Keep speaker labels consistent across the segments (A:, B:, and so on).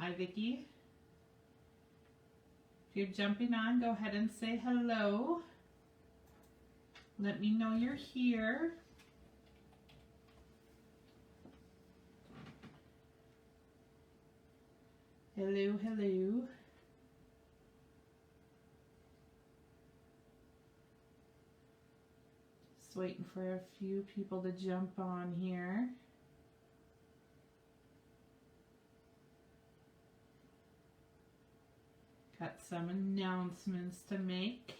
A: Hi, Vicki. If you're jumping on, go ahead and say hello. Let me know you're here. Hello, hello. Just waiting for a few people to jump on here. Got some announcements to make.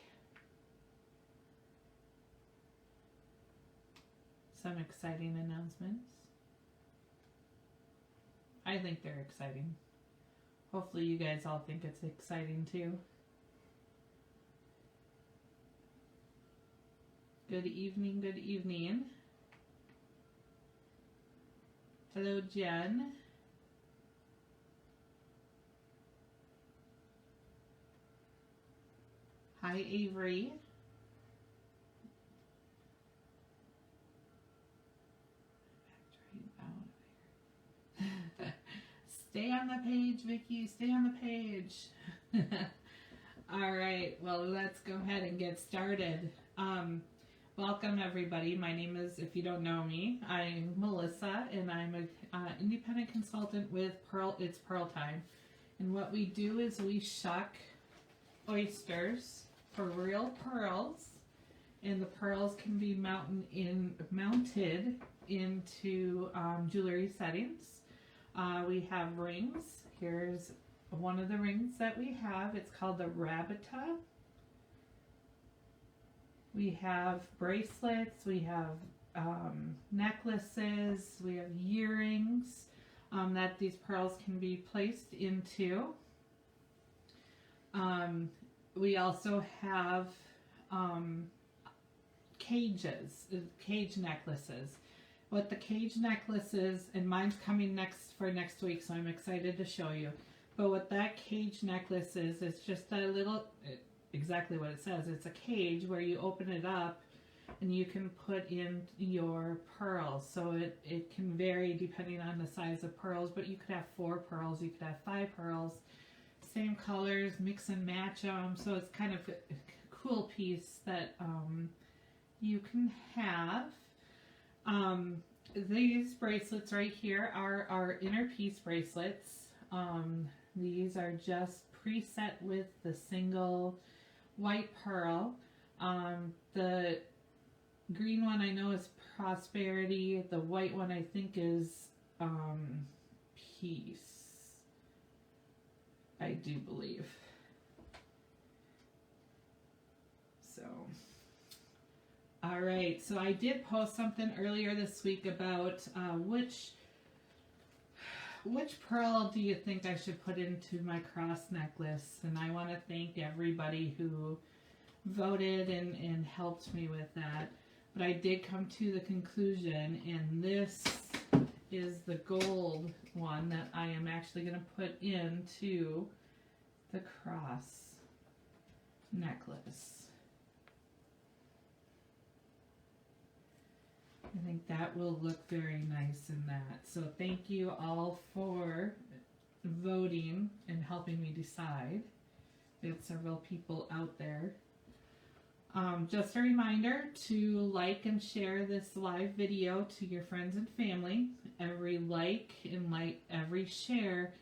A: Some exciting announcements. I think they're exciting. Hopefully you guys all think it's exciting too. Good evening, good evening. Hello, Jen. Hi, Avery. Stay on the page, Vicki. Stay on the page. All right. Well, let's go ahead and get started. Welcome, everybody. My name is, if you don't know me, I'm Melissa, and I'm an independent consultant with Pearl. It's Pearl Time. And what we do is we shuck oysters for real pearls, and the pearls can be mounted into jewelry settings. We have rings. Here's one of the rings that we have. It's called the Rabata. We have bracelets. We have necklaces. We have earrings that these pearls can be placed into. We also have cage necklaces. What the cage necklaces, and mine's coming next week, so I'm excited to show you. But what that cage necklace is, it's just a little, exactly what it says. It's a cage where you open it up and you can put in your pearls. So it can vary depending on the size of pearls, but you could have 4 pearls, you could have 5 pearls. Same colors, mix and match them. So it's kind of a cool piece that you can have. These bracelets right here are our inner piece bracelets. These are just preset with the single white pearl. The green one I know is prosperity. The white one I think is peace. I do believe. So, all right. So I did post something earlier this week about which pearl do you think I should put into my cross necklace? And I want to thank everybody who voted and helped me with that. But I did come to the conclusion, and this is the gold one that I am actually going to put into the cross necklace. I think that will look very nice in that. So thank you all for voting and helping me decide. We have several people out there. Just a reminder to like and share this live video to your friends and family. Every like and every share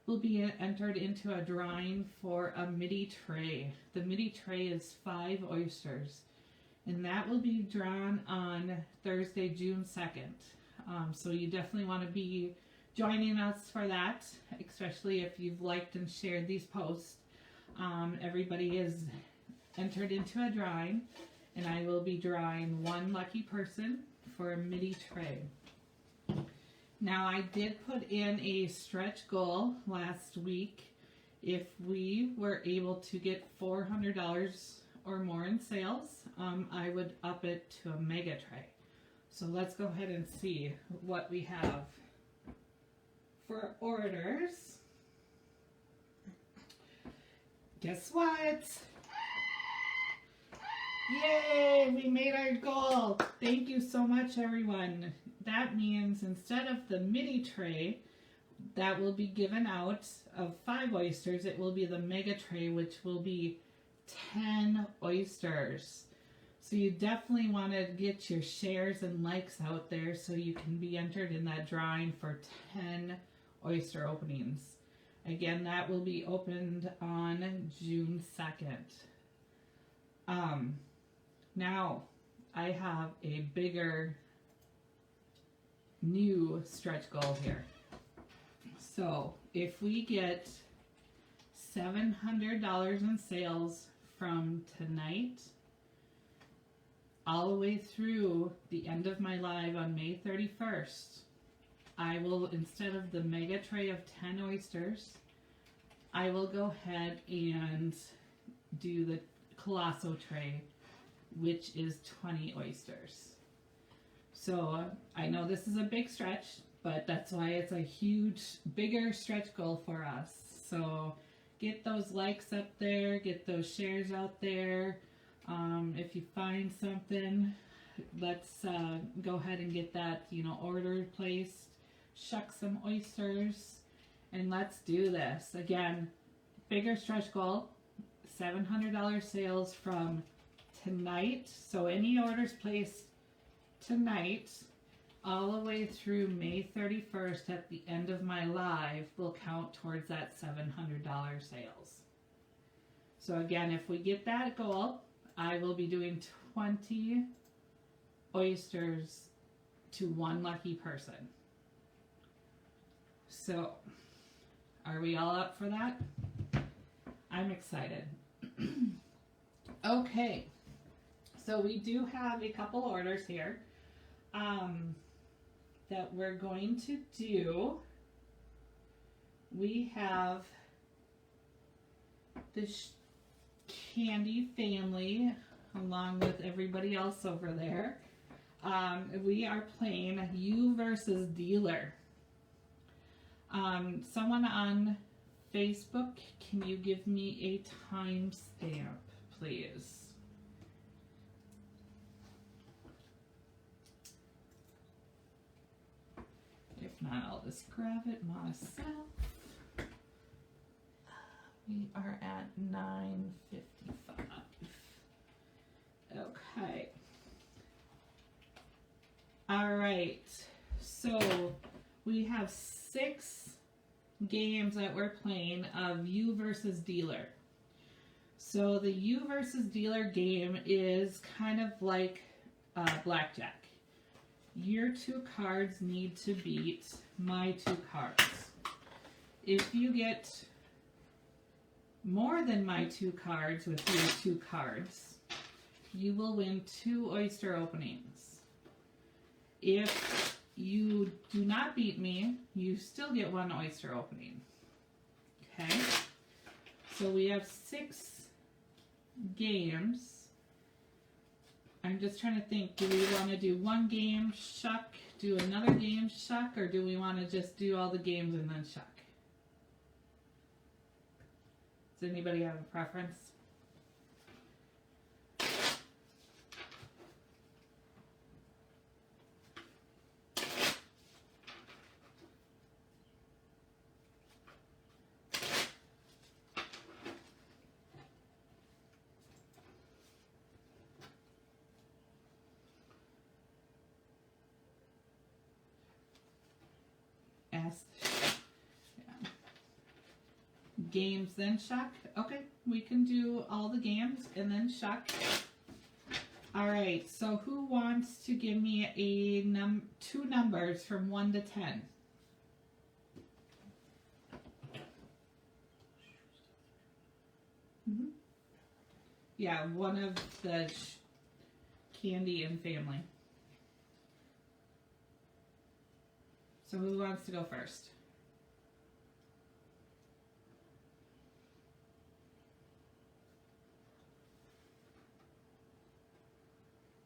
A: will be entered into a drawing for a midi tray. The midi tray is 5 oysters, and that will be drawn on Thursday, June 2nd. So you definitely want to be joining us for that, especially if you've liked and shared these posts. Everybody is entered into a drawing, and I will be drawing one lucky person for a midi tray. Now, I did put in a stretch goal last week. If we were able to get $400 or more in sales, I would up it to a mega tray. So let's go ahead and see what we have for orders. Guess what? Yay, we made our goal. Thank you so much, everyone. That means instead of the midi tray, that will be given out of 5 oysters. It will be the mega tray, which will be 10 oysters. So you definitely want to get your shares and likes out there so you can be entered in that drawing for 10 oyster openings. Again, that will be opened on June 2nd. Now, I have a bigger new stretch goal here. So, if we get $700 in sales from tonight all the way through the end of my live on May 31st, I will, instead of the mega tray of 10 oysters, I will go ahead and do the Colosso tray, which is 20 oysters. So I know this is a big stretch, but that's why it's a huge, bigger stretch goal for us. So get those likes up there, get those shares out there. If you find something, let's go ahead and get that, order placed. Shuck some oysters, and let's do this. Again, bigger stretch goal, $700 sales from tonight. So any orders placed tonight all the way through May 31st at the end of my live will count towards that $700 sales. So again, if we get that goal, I will be doing 20 oysters to one lucky person. So, are we all up for that? I'm excited. Okay, so we do have a couple orders here that we're going to do. We have the Candy family along with everybody else over there. We are playing You versus Dealer. Someone on Facebook, can you give me a timestamp, please? If not, I'll just grab it myself. We are at 9:55. Okay. All right. So we have 6 games that we're playing of You versus Dealer. So the You versus Dealer game is kind of like blackjack. Your 2 cards need to beat my 2 cards. If you get more than my 2 cards with your 2 cards, you will win 2 oyster openings. If you do not beat me, you still get 1 oyster opening. Okay? So we have 6 games. I'm just trying to think, do we want to do 1 game, shuck, do another game, shuck, or do we want to just do all the games and then shuck? Does anybody have a preference? Games, then shuck. Okay, we can do all the games and then shuck. All right, so who wants to give me a 2 numbers from 1 to 10? Mm-hmm. Yeah, one of the Candy and family. So who wants to go first?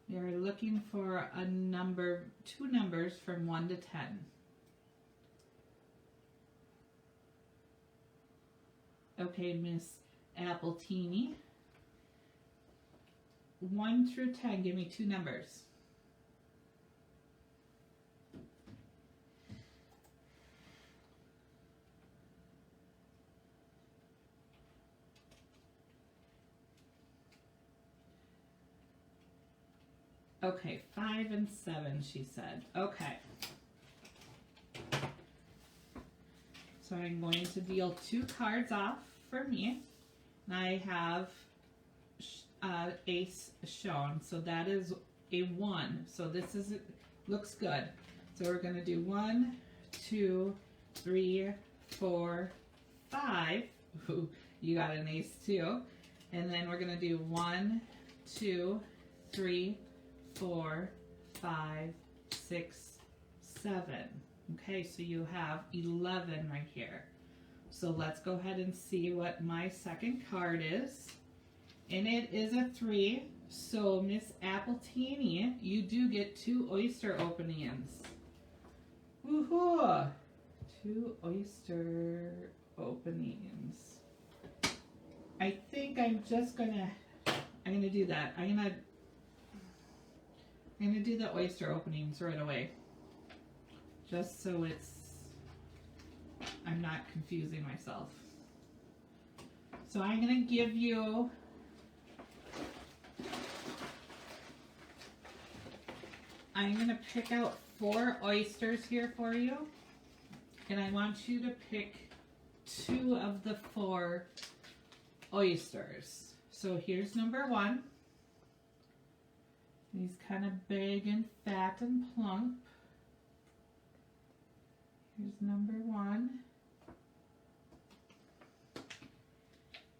A: You're looking for a number, 2 numbers from 1 to 10. Okay, Miss Appletini. 1 through 10, give me 2 numbers. Okay, 5 and 7, she said. Okay. So I'm going to deal 2 cards off for me. And I have ace shown, so that is a 1. So this is looks good. So we're going to do 1, 2, 3, 4, 5. Ooh, you got an ace too. And then we're going to do 1, 2, 3, 4, 5, 6, 7. Okay, so you have 11 right here. So let's go ahead and see what my second card is. And it is a 3. So Miss Appletini, you do get 2 oyster openings. Woohoo! 2 oyster openings. I think I'm gonna do that. I'm gonna do the oyster openings right away. Just so I'm not confusing myself. So I'm gonna give you I'm gonna pick out 4 oysters here for you. And I want you to pick 2 of the 4 oysters. So here's number 1. He's kind of big and fat and plump. Here's number 1.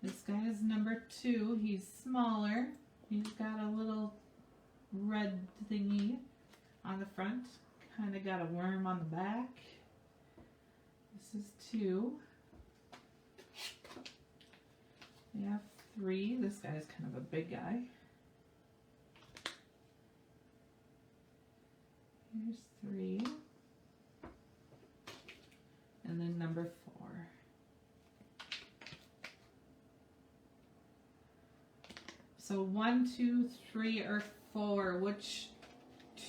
A: This guy is number 2. He's smaller. He's got a little red thingy on the front. Kind of got a worm on the back. This is 2. We have 3. This guy's kind of a big guy. Here's 3. And then number 4. So 1, 2, 3, or 4. Which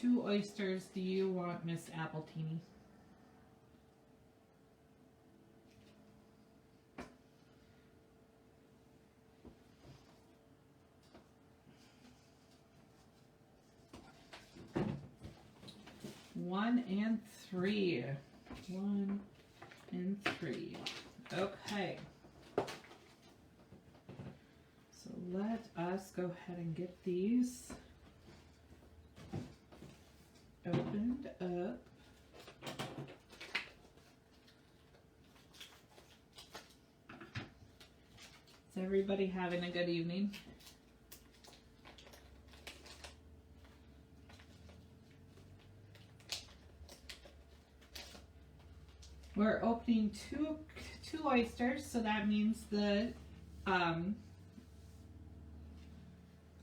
A: 2 oysters do you want, Miss Appletini? One and 3. 1 and 3. Okay. So let us go ahead and get these opened up. Is everybody having a good evening? We're opening two oysters, so that means the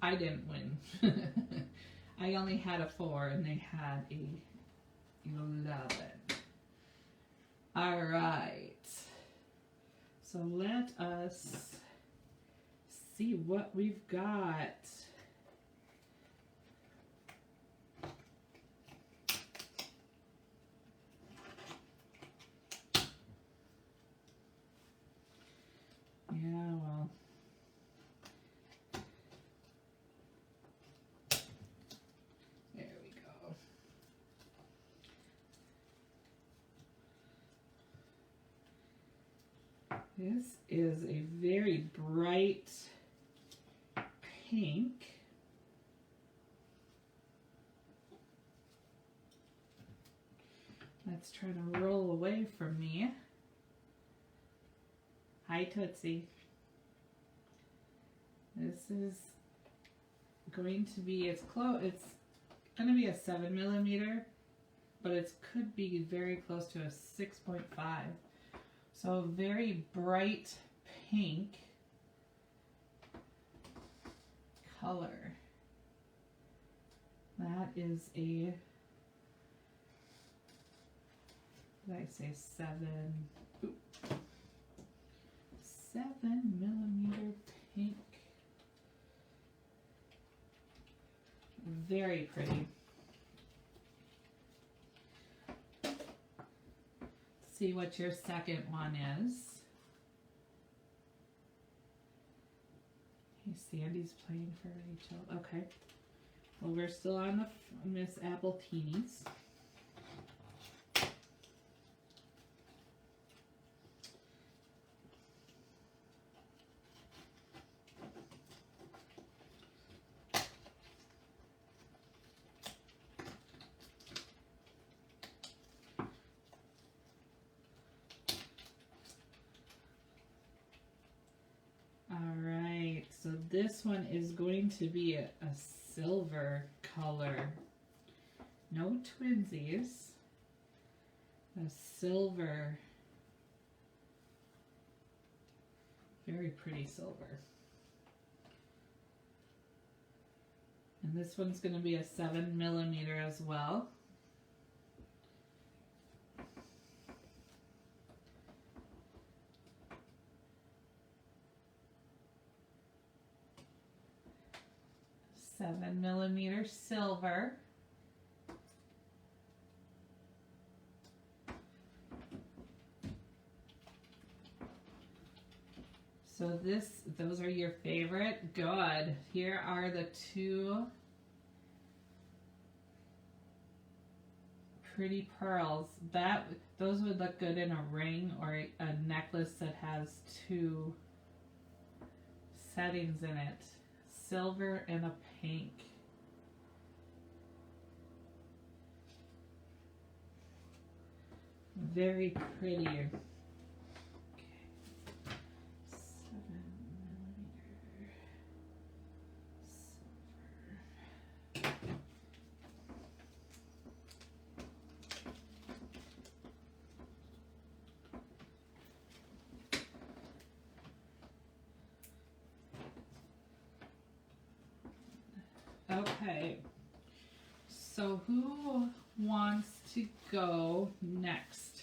A: I didn't win. I only had a 4 and they had a 11. All right. So let us see what we've got. Yeah, well. There we go. This is a very bright pink. Let's try to roll away from me. Hi, Tootsie. This is going to be, it's going to be a 7mm, but it could be very close to a 6.5. So a very bright pink color. That is a, did I say 7mm pink. Very pretty. See what your second one is. Hey, Sandy's playing for Rachel. Okay. Well, we're still on the Miss Apple Teenies. Alright, so this one is going to be a silver color. No twinsies. A silver. Very pretty silver. And this one's going to be a 7mm as well. $7mm silver. So those are your favorite? Good. Here are the two pretty pearls. Those would look good in a ring or a necklace that has two settings in it. Silver and a pink. Very pretty. Okay. 7mm silver. Okay. So who wants to go next?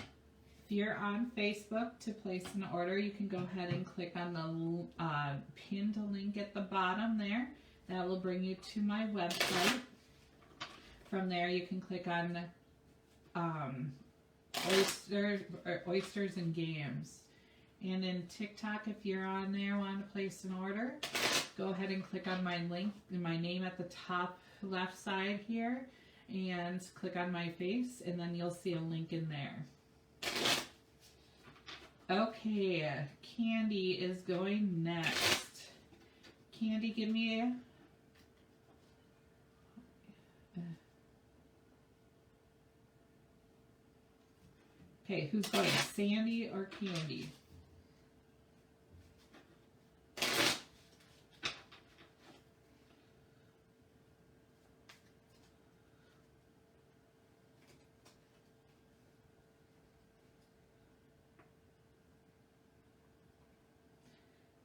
A: If you're on Facebook to place an order, you can go ahead and click on the pinned link at the bottom there. That will bring you to my website. From there, you can click on oysters and games. And in TikTok, if you're on there, want to place an order, go ahead and click on my link, my name at the top left side here, and click on my face, and then you'll see a link in there. Okay, Candy is going next. Candy, give me a... Okay, who's going? Sandy or Candy?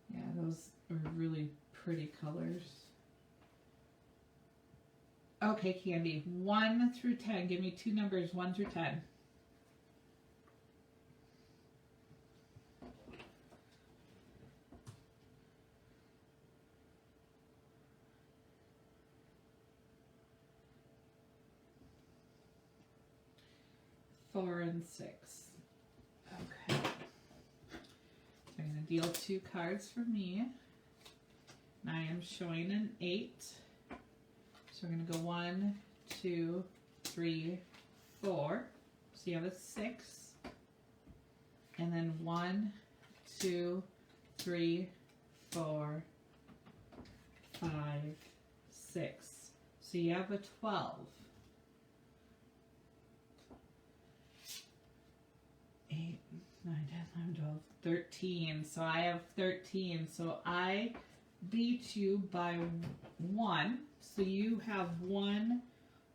A: Yeah, those are really pretty colors. Okay, Candy, 1 through 10. Give me two numbers, 1 through 10. Four and 6. Okay. I'm going to deal 2 cards for me. And I am showing an 8. So we're going to go 1, 2, 3, 4. So you have a 6. And then 1, 2, 3, 4, 5, 6. So you have a 12. 8, 9, 10, 11, 12, 13. So I have 13. So I beat you by 1. So you have 1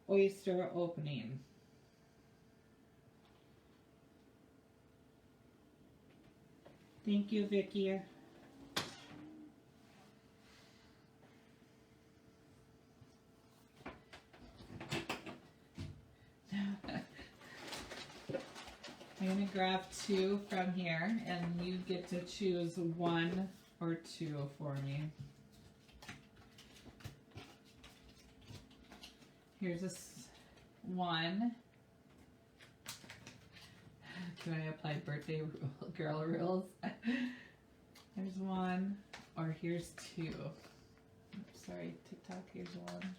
A: oyster opening. Thank you, Vicky. I'm going to grab 2 from here, and you get to choose 1 or 2 for me. Here's a 1, Do I apply birthday girl rules? There's one, or here's two. Oops, sorry, TikTok, here's one.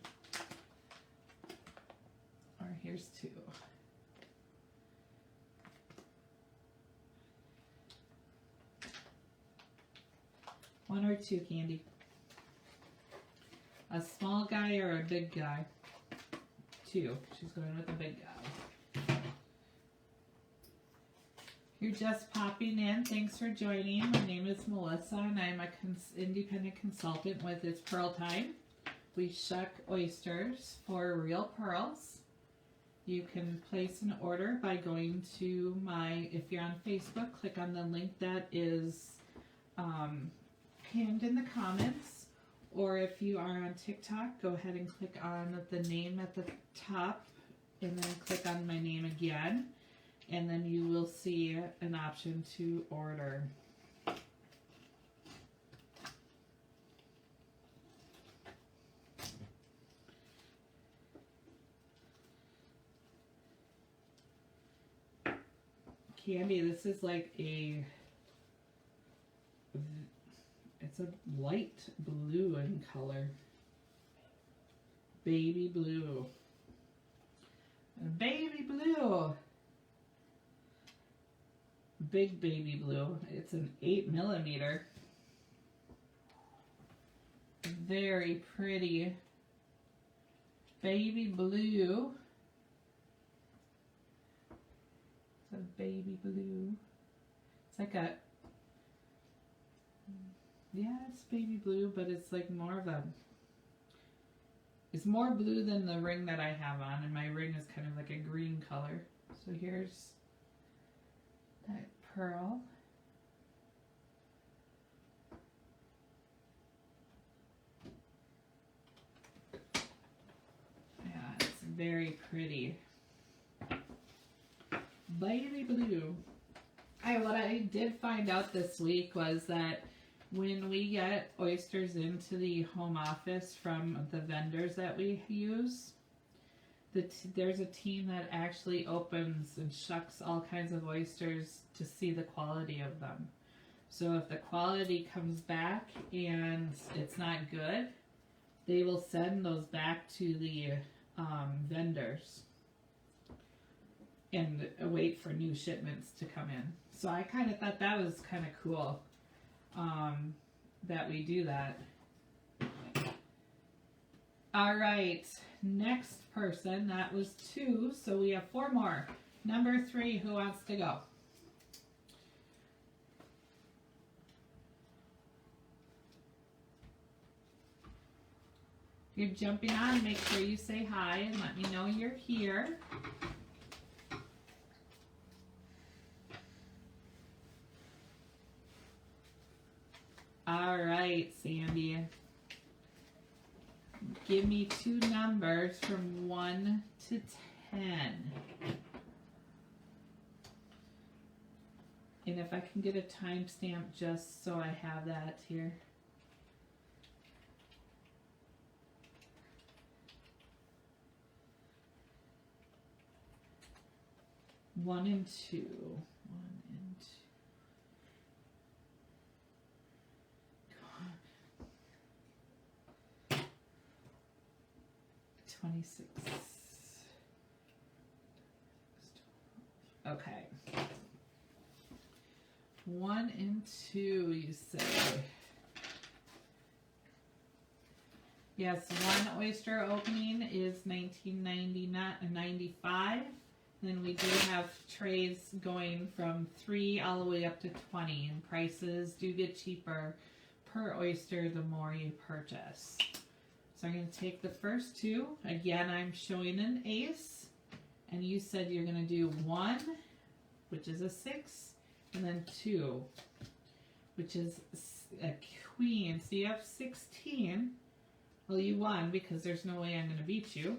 A: Or here's two. One or two, Candy. A small guy or a big guy? Two. She's going with the big guy. You're just popping in. Thanks for joining. My name is Melissa, and I'm a independent consultant with It's Pearl Time. We shuck oysters for real pearls. You can place an order by going to if you're on Facebook, click on the link that is pinned in the comments. Or if you are on TikTok, go ahead and click on the name at the top and then click on my name again. And then you will see an option to order. Candy, this is like it's a light blue in color. Baby blue. Baby blue. Big baby blue. It's an 8mm. Very pretty. Baby blue. It's a baby blue. It's like a, yeah, it's baby blue, but it's like more of a, it's more blue than the ring that I have on, and my ring is kind of like a green color. So here's that pearl. Yeah, it's very pretty. Baby blue. What I did find out this week was that when we get oysters into the home office from the vendors that we use, there's a team that actually opens and shucks all kinds of oysters to see the quality of them. So if the quality comes back and it's not good, they will send those back to the vendors and wait for new shipments to come in. So I kind of thought that was kind of cool that we do that. All right, next person, that was 2, so we have 4 more. Number 3, who wants to go? If you're jumping on, make sure you say hi and let me know you're here. All right, Sandy. Give me 2 numbers from 1 to 10. And if I can get a timestamp just so I have that here. One and two. 26. Okay. 1 and 2, you say. Yes, one oyster opening is $19.95. Then we do have trays going from 3 all the way up to 20, and prices do get cheaper per oyster the more you purchase. So I'm going to take the first 2. Again, I'm showing an ace, and you said you're going to do 1, which is a 6, and then 2, which is a queen. So you have 16. Well, you won because there's no way I'm going to beat you.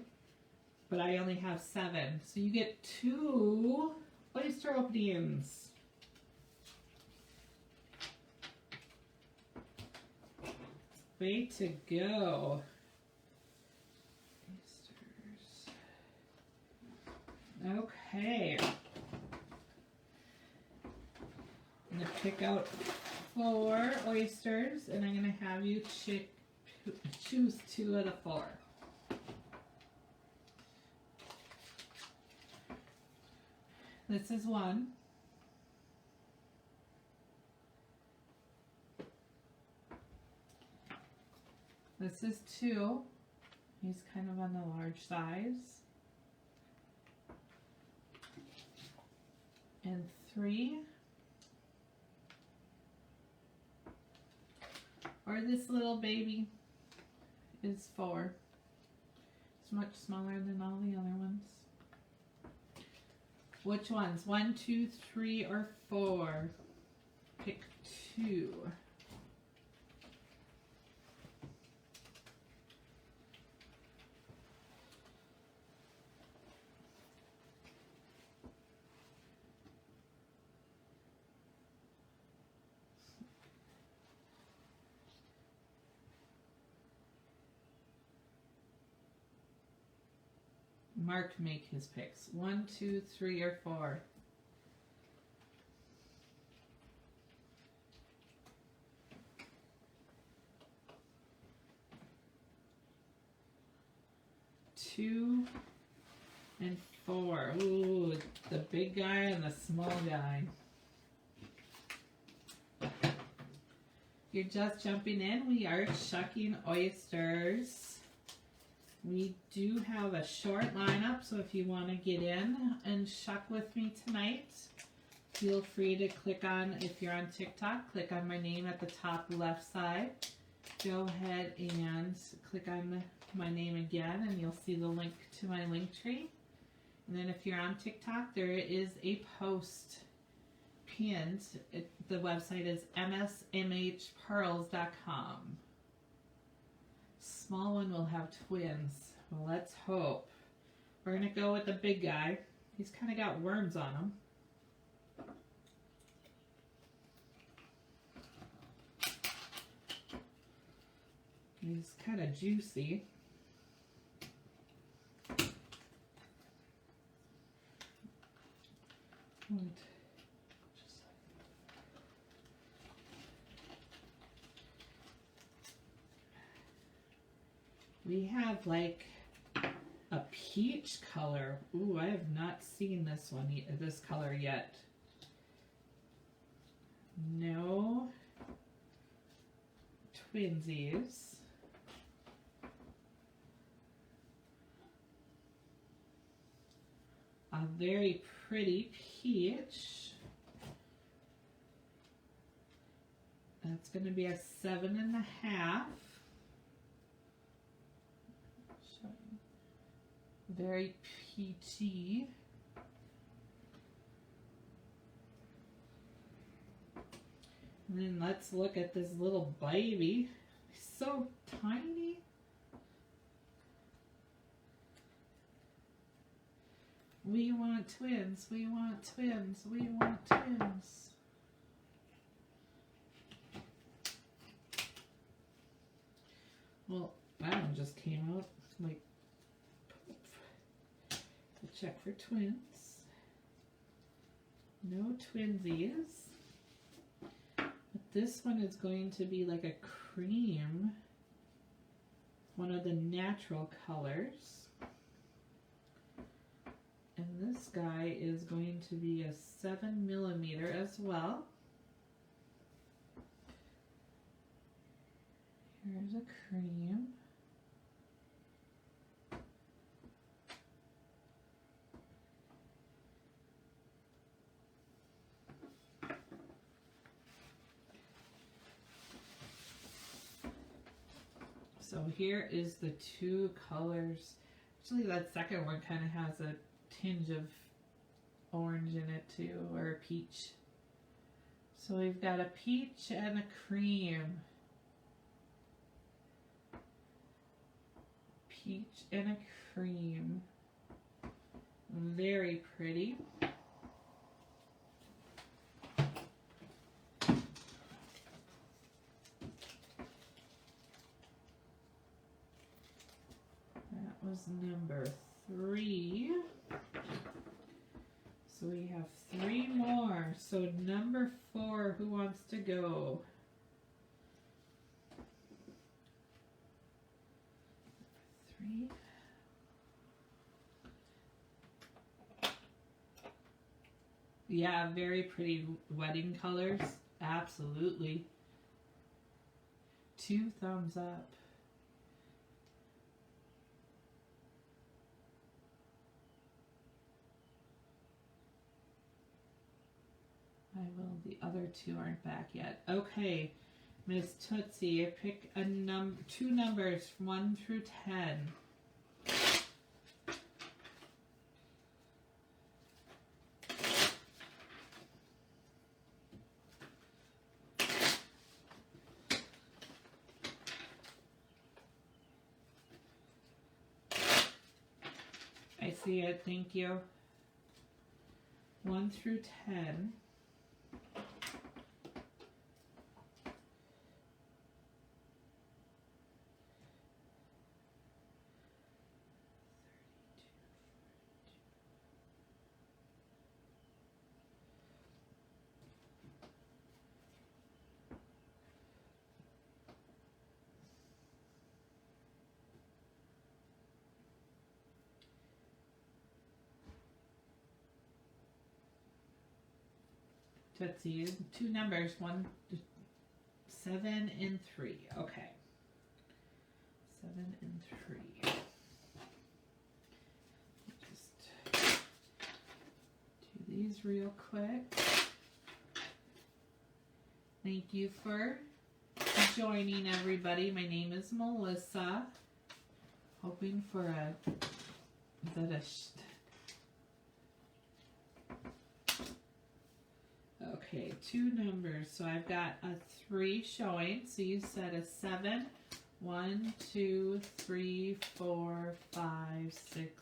A: But I only have 7. So you get 2 oyster openings. Way to go. Oysters. Okay. look out for oysters, and I'm going to have you choose 2 out of 4. This is 1. This is 2. He's kind of on the large size. And 3. Or this little baby is 4. It's much smaller than all the other ones. Which ones? 1, 2, 3, or 4? Pick 2. Mark make his picks. 1, 2, 3, or 4. Two and 4. Ooh, the big guy and the small guy. If you're just jumping in, we are shucking oysters. We do have a short lineup, so if you want to get in and shuck with me tonight, feel free to click on, if you're on TikTok, click on my name at the top left side. Go ahead and click on my name again, and you'll see the link to my link tree. And then if you're on TikTok, there is a post pinned. The website is msmhpearls.com. Small one will have twins. Well, let's hope. We're going to go with the big guy. He's kind of got worms on him. He's kind of juicy. We have like a peach color. Ooh, I have not seen this one, this color yet. No twinsies. A very pretty peach. That's going to be a 7.5. Very peachy. And then let's look at this little baby. He's so tiny. We want twins. We want twins. We want twins. Well, that one just came out like poof. Check for twins. No twinsies. But this one is going to be like a cream. One of the natural colors. And this guy is going to be a 7mm as well. Here's a cream. So here is the 2 colors. Actually, that second one kind of has a tinge of orange in it too, or a peach. So we've got a peach and a cream. Peach and a cream. Very pretty. That was number 3. So we have 3 more. So number 4, who wants to go? Three. Yeah, very pretty wedding colors. Absolutely. 2 thumbs up. The other 2 aren't back yet. Okay, Miss Tootsie, pick a 2 numbers, 1 through 10. I see it, thank you. 1 through 10. Tootsie, 2 numbers, 7 and 3. Okay. 7 and 3. Just do these real quick. Thank you for joining, everybody. My name is Melissa. Hoping for a, is that a, okay, 2 numbers. So I've got a 3 showing. So you said a 7. 1, 2, 3, 4, 5, 6,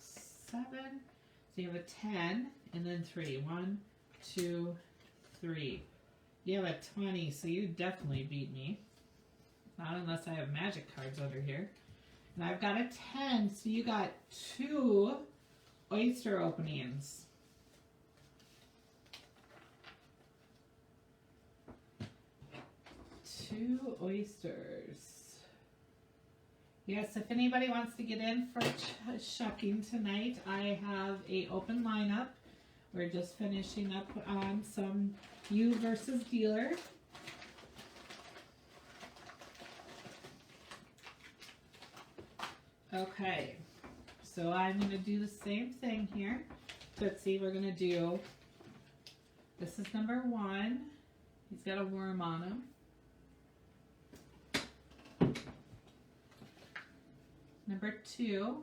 A: 7. So you have a 10 and then 3. 1, 2, 3. You have a 20, so you definitely beat me. Not unless I have magic cards under here. And I've got a 10, so you got 2 oyster openings. 2 oysters. Yes, if anybody wants to get in for shucking tonight, I have a open lineup. We're just finishing up on some you versus dealer. Okay, so I'm going to do the same thing here. Let's see, we're going to do, this is number 1. He's got a worm on him. Number 2.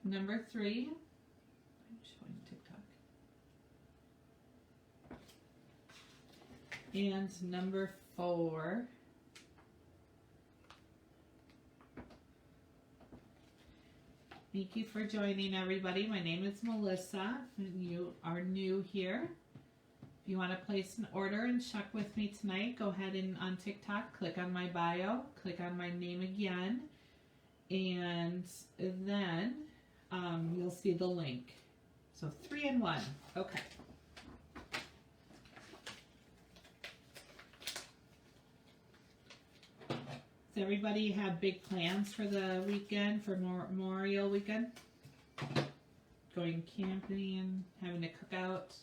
A: Number 3. I'm showing TikTok. And number 4. Thank you for joining, everybody. My name is Melissa, and you are new here. If you want to place an order and shuck with me tonight, go ahead and on TikTok, click on my bio, click on my name again, and then you'll see the link. So 3 and 1. Okay. Does everybody have big plans for the weekend, for Memorial weekend? Going camping, having a cookout?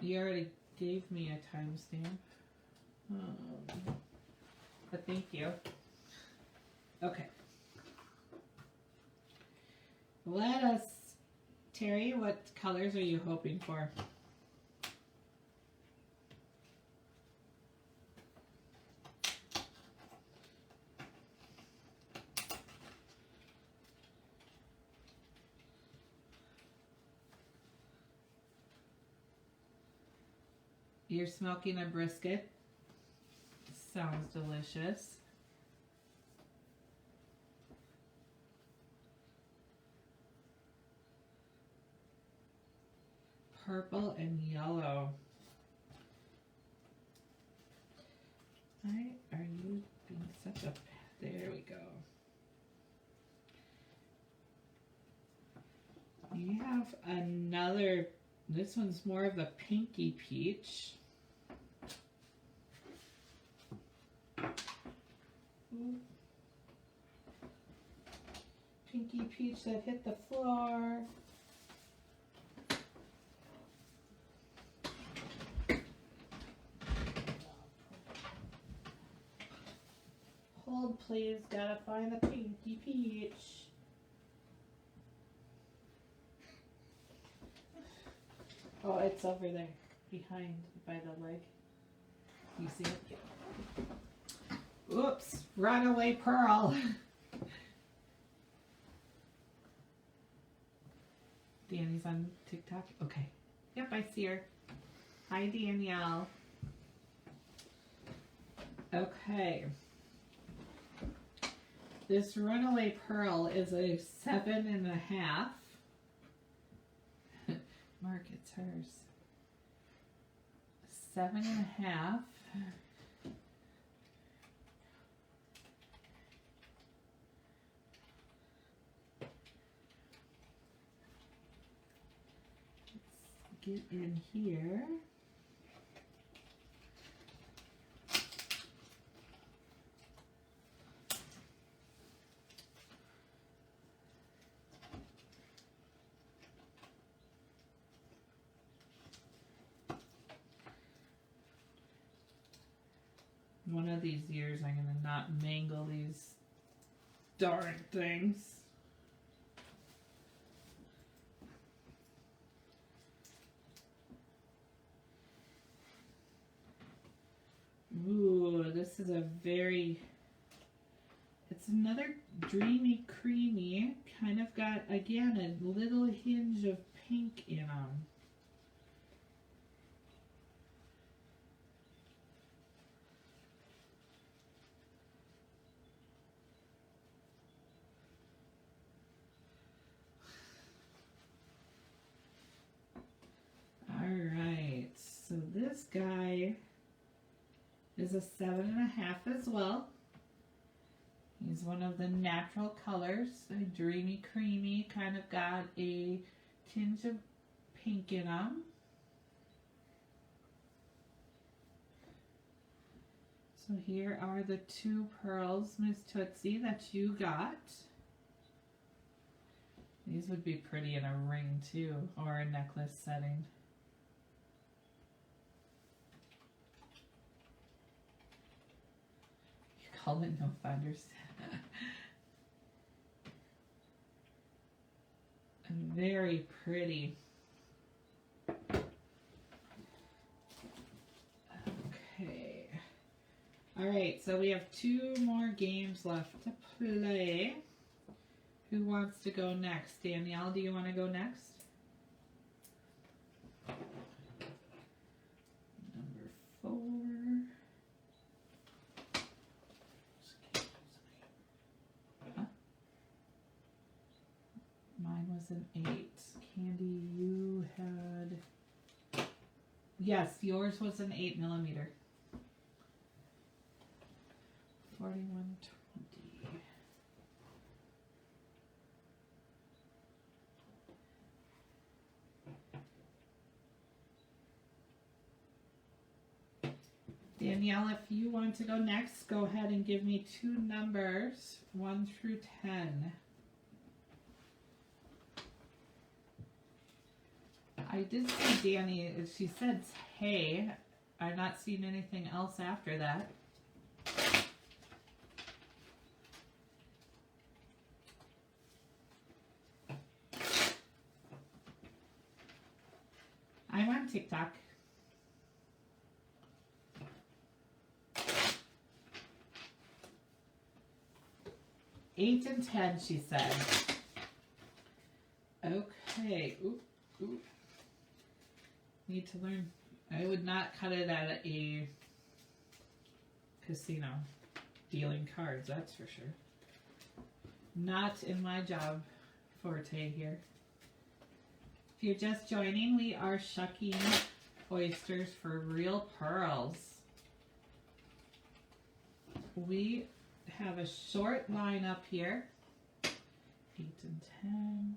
A: You already gave me a timestamp. But thank you. Okay. Let us, Terry, what colors are you hoping for? You're smoking a brisket. sounds delicious. Purple and yellow. Why are you being such a... There we go. We have another... This one's more of a pinky peach. Ooh. Pinky peach that hit the floor. Hold, please. Gotta find the pinky peach. Oh, it's over there, behind, by the leg. You see it? Yeah. Oops, runaway pearl. Danny's on TikTok? Okay. Yep, I see her. Hi, Danielle. Okay. This runaway pearl is a 7.5. Mark, it's hers. 7.5. Let's get in here. One of these years I'm going to not mangle these darn things. Ooh, this is a very, it's another dreamy, creamy, kind of got, again, a little hinge of pink in them. Alright, so this guy is a 7.5 as well. He's one of the natural colors, a dreamy, creamy, kind of got a tinge of pink in him. So here are the 2 pearls, Miss Tootsie, that you got. These would be pretty in a ring too, or a necklace setting. Call it no thunders. Very pretty. Okay. Alright, so we have 2 more games left to play. Who wants to go next? Danielle, do you want to go next? Number 4. Mine was an 8. Candy, you had... Yes, yours was an 8mm. 4120. Danielle, if you want to go next, go ahead and give me 2 numbers, 1 through 10. I did see Danny, she said hey. I've not seen anything else after that. I'm on TikTok. Eight and 10, she said. Okay. Oop, oop. Need to learn. I would not cut it at a casino dealing cards, that's for sure. Not in my job forte here. If you're just joining, we are shucking oysters for real pearls. We have a short line up here, 8 and 10.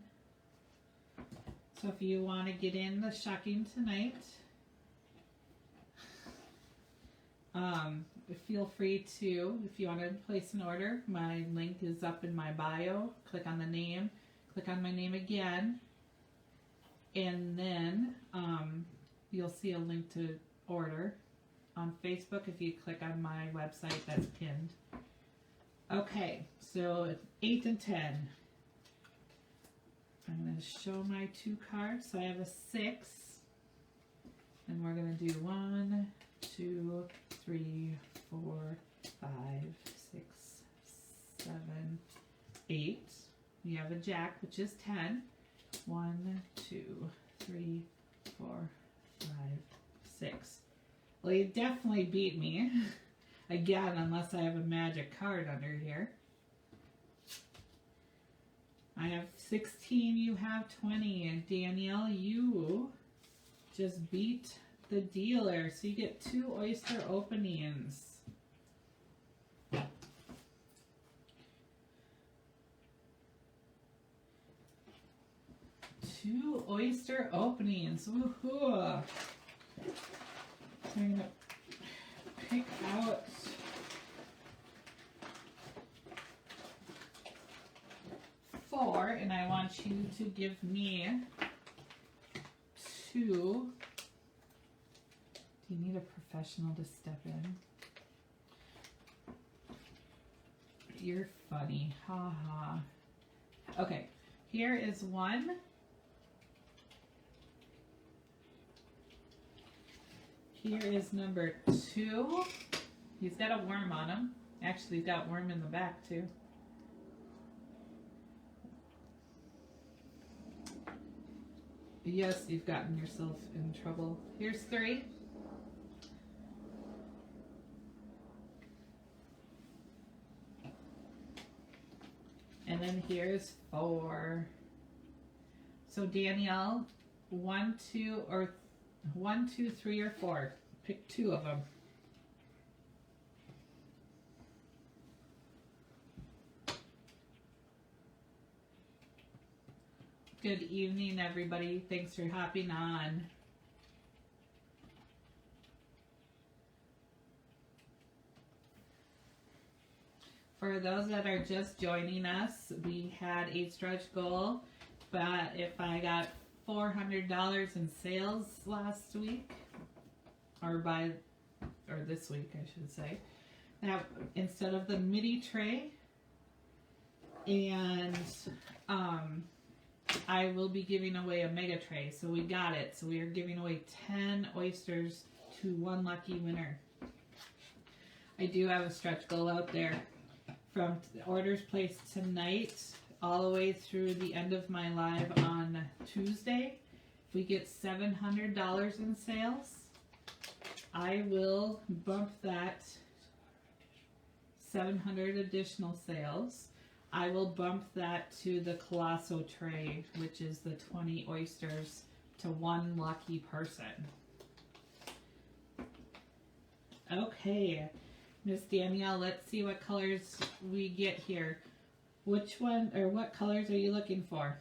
A: So if you want to get in the shucking tonight, feel free to. If you want to place an order, my link is up in my bio. Click on the name, click on my name again, and then you'll see a link to order on Facebook. If you click on my website, that's pinned. Okay, so it's 8 and 10. I'm going to show my 2 cards. So I have a 6, and we're going to do 1, 2, 3, 4, 5, 6, 7, 8. We have a jack, which is 10. 1, 2, 3, 4, 5, 6. Well, you definitely beat me. Again, unless I have a magic card under here. I have 16, you have 20. And Danielle, you just beat the dealer. So you get 2 oyster openings. 2 oyster openings. Woohoo! I'm going to pick out four, and I want you to give me 2. Do you need a professional to step in? You're funny. Ha ha. Okay, here is 1. Here is number 2. He's got a worm on him. Actually, he's got worm in the back too. Yes, you've gotten yourself in trouble. Here's 3. And then here's 4. So Danielle, 1, 2, 3, or 4. Pick 2 of them. Good evening, everybody. Thanks for hopping on. For those that are just joining us, we had a stretch goal, but if I got $400 in sales last week, or this week, I should say, that instead of the midi tray, and I will be giving away a mega tray. So we got it. So we are giving away 10 oysters to 1 lucky winner. I do have a stretch goal out there from orders placed tonight all the way through the end of my live on Tuesday. If we get $700 in sales, I will bump that 700 additional sales. I will bump that to the Colosso tray, which is the 20 oysters to 1 lucky person. Okay, Miss Danielle, let's see what colors we get here. Which one, or what colors are you looking for?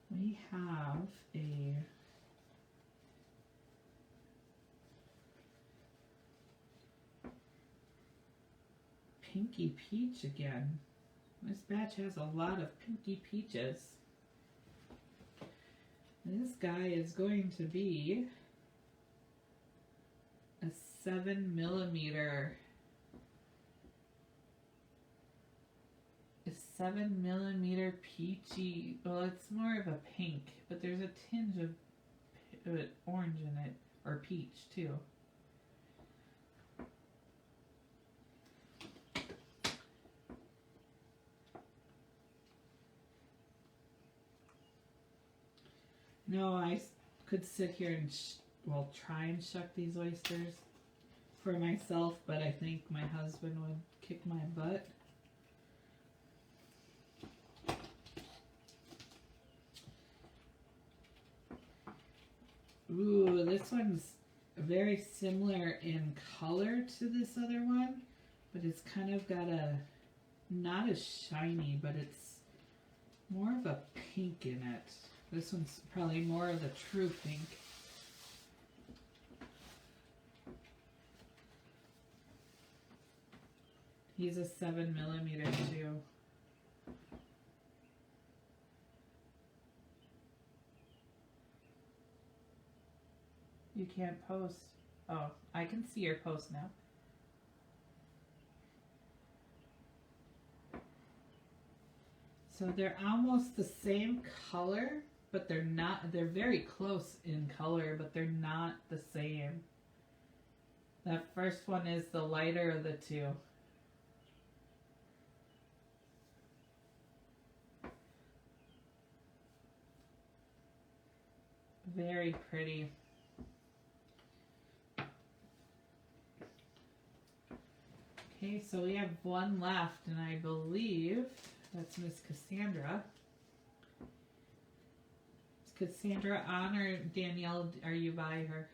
A: We have a Pinky Peach again. This batch has a lot of Pinky Peaches. This guy is going to be a 7mm. A 7mm peachy. Well, it's more of a pink, but there's a tinge of orange in it, or peach too. No, I could sit here and try and shuck these oysters for myself, but I think my husband would kick my butt. Ooh, this one's very similar in color to this other one, but it's kind of got a, not as shiny, but it's more of a pink in it. This one's probably more of the true pink. He's a 7mm too. You can't post. Oh, I can see your post now. So they're almost the same color, but they're not, they're very close in color, but they're not the same. That first one is the lighter of the two. Very pretty. Okay, so we have one left, and I believe that's Miss Cassandra. Is Cassandra on, or Danielle, are you by her?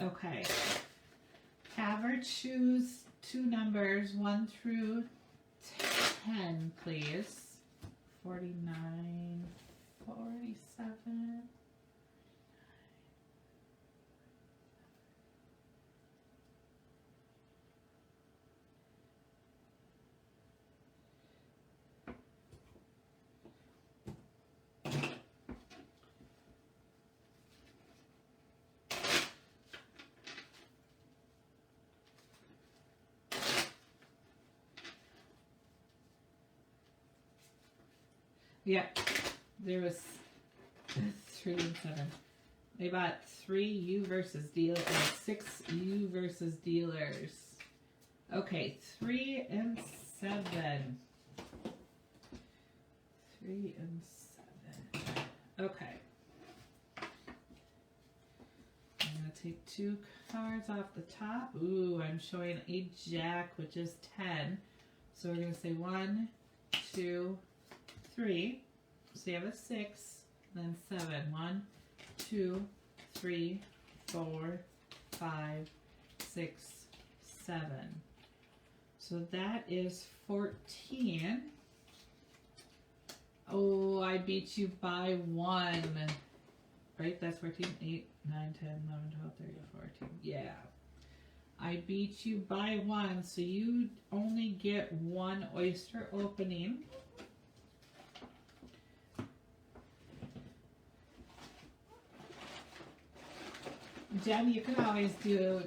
A: Okay. Have her choose two numbers, 1 through 10, please. 49, 47. Yeah, there was 3 and 7. They bought 3 U versus dealers, 6 U versus dealers. Okay, 3 and 7. 3 and 7. Okay. I'm going to take 2 cards off the top. Ooh, I'm showing a jack, which is 10. So we're going to say 1, 2, 3. So you have a 6, then 7. 1, 2, 3, 4, 5, 6, 7. So that is 14. Oh, I beat you by 1. Right? That's 14. 8, 9, 10, 11, 12, 13, 14. Yeah. I beat you by 1, so you only get 1 oyster opening. Jen, you can always do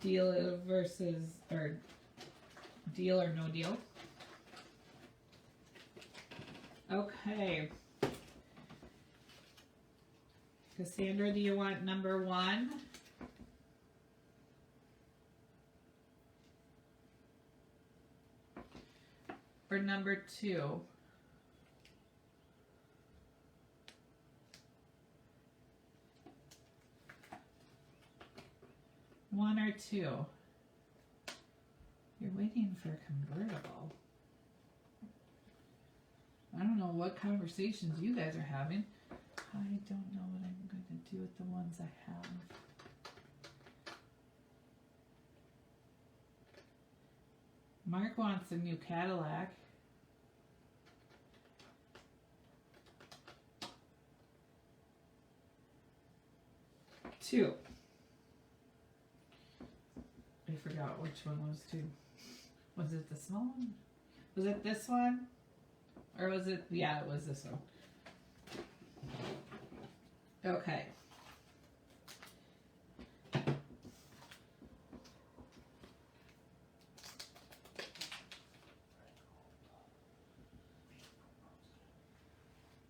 A: deal versus, or deal or no deal. Okay. Cassandra, do you want number 1? Or number 2? One or 2? You're waiting for a convertible. I don't know what conversations you guys are having. I don't know what I'm going to do with the ones I have. Mark wants a new Cadillac. 2. I forgot which one was 2. Was it the small one? Was it this one? Or was it, yeah, it was this one. Okay.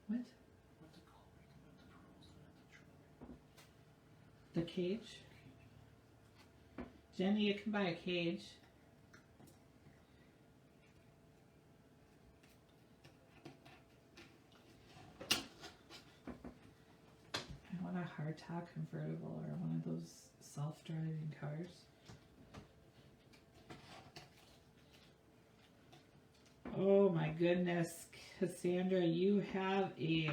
A: What? The cage? Jenny, you can buy a cage. I want a hardtop convertible or one of those self-driving cars. Oh my goodness, Cassandra, you have a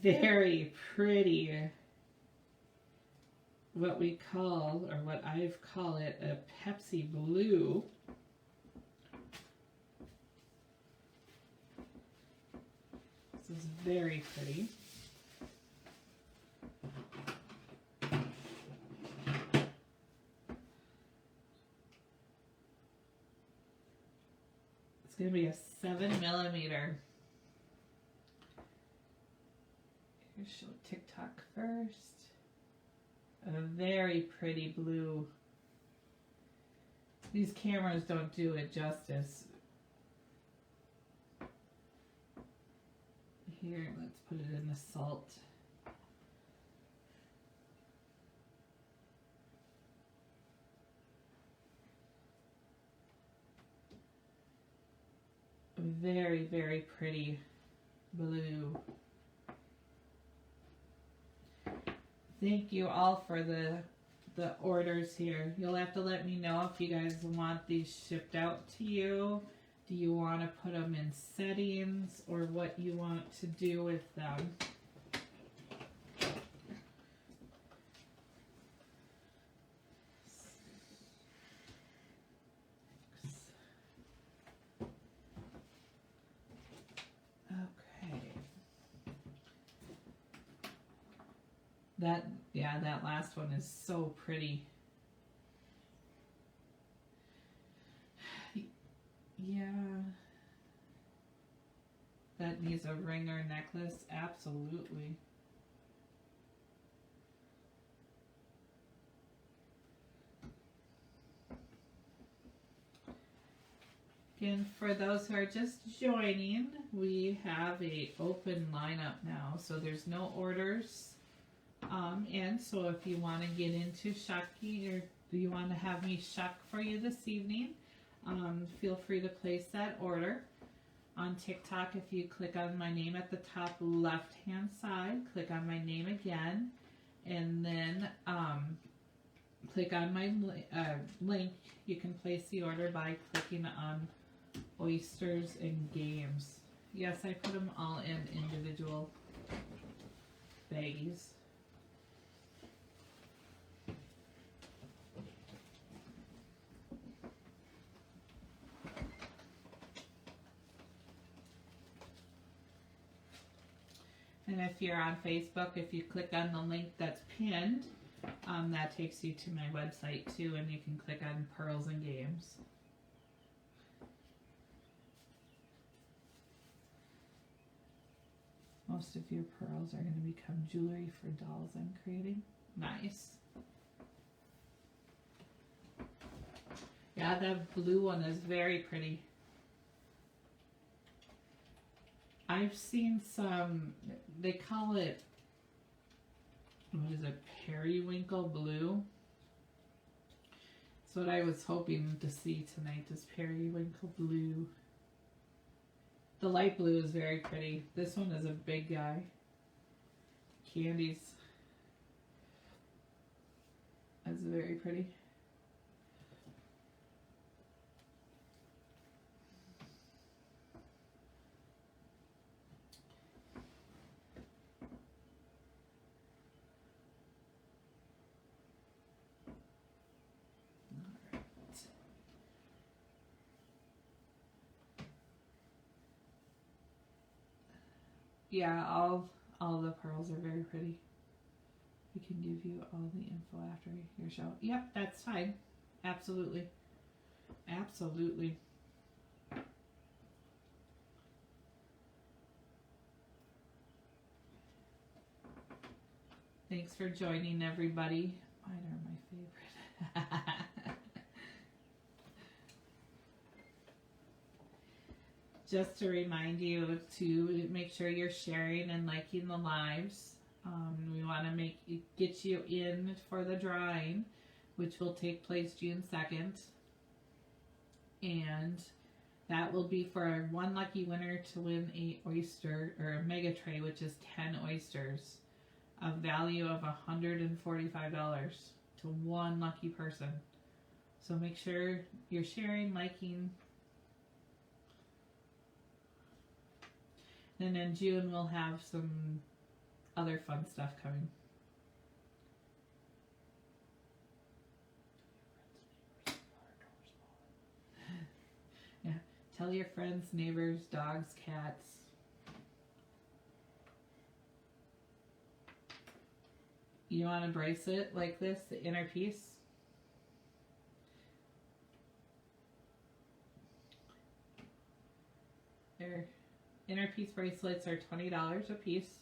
A: very pretty, what we call, or what I've called it, a Pepsi Blue. This is very pretty. It's going to be a 7mm. Here's show TikTok first. A very pretty blue. These cameras don't do it justice. Here, let's put it in the salt. Very, very pretty blue. Thank you all for the orders here. You'll have to let me know if you guys want these shipped out to you. Do you want to put them in settings or what you want to do with them? That last one is so pretty. Yeah. That needs a ring or necklace, absolutely. Again, for those who are just joining, we have a open lineup now, so there's no orders. And so if you want to get into shucking or do you want to have me shuck for you this evening, feel free to place that order. On TikTok, if you click on my name at the top left hand side, click on my name again, and then click on my link. You can place the order by clicking on Oysters and Games. Yes, I put them all in individual baggies. And if you're on Facebook, if you click on the link that's pinned, that takes you to my website too, and you can click on Pearls and Games. Most of your pearls are going to become jewelry for dolls I'm creating. Nice. Yeah, that blue one is very pretty. I've seen some, they call it, what is it, periwinkle blue? That's what I was hoping to see tonight, is periwinkle blue. The light blue is very pretty. This one is a big guy. Candies. That's very pretty. Yeah, all the pearls are very pretty. We can give you all the info after your show. Yep, that's fine. Absolutely. Absolutely. Thanks for joining, everybody. Mine are my favorite. Just to remind you to make sure you're sharing and liking the lives. We want to get you in for the drawing, which will take place June 2nd. And that will be for one lucky winner to win a oyster or a mega tray, which is 10 oysters of value of $145 to one lucky person. So make sure you're sharing, liking. And in June we'll have some other fun stuff coming. Yeah, tell your friends, neighbors, dogs, cats. You want a bracelet like this, the inner piece? Their inner piece bracelets are $20 a piece.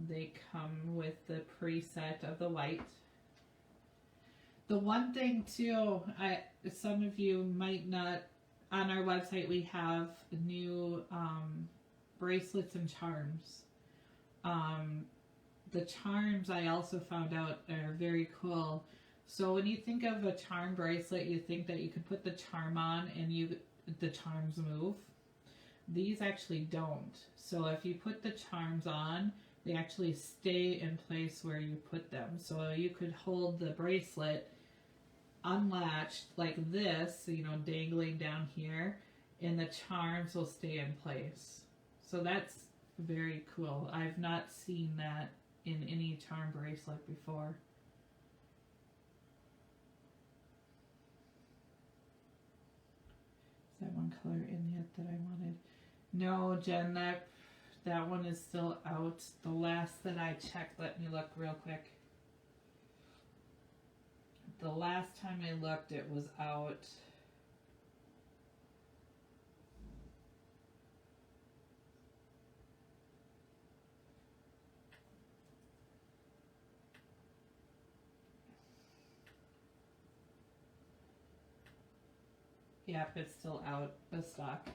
A: They come with the preset of the white. The one thing too, some of you might not, on our website we have new bracelets and charms. The charms I also found out are very cool. So when you think of a charm bracelet, you think that you could put the charm on and the charms move. These actually don't. So if you put the charms on, they actually stay in place where you put them. So you could hold the bracelet unlatched like this, you know, dangling down here, and the charms will stay in place. So that's very cool. I've not seen that in any charm bracelet before. Is that one color in yet that I wanted? No, Jen, that one is still out. The last that I checked, let me look real quick. The last time I looked, it was out. Yep, it's still out of stock.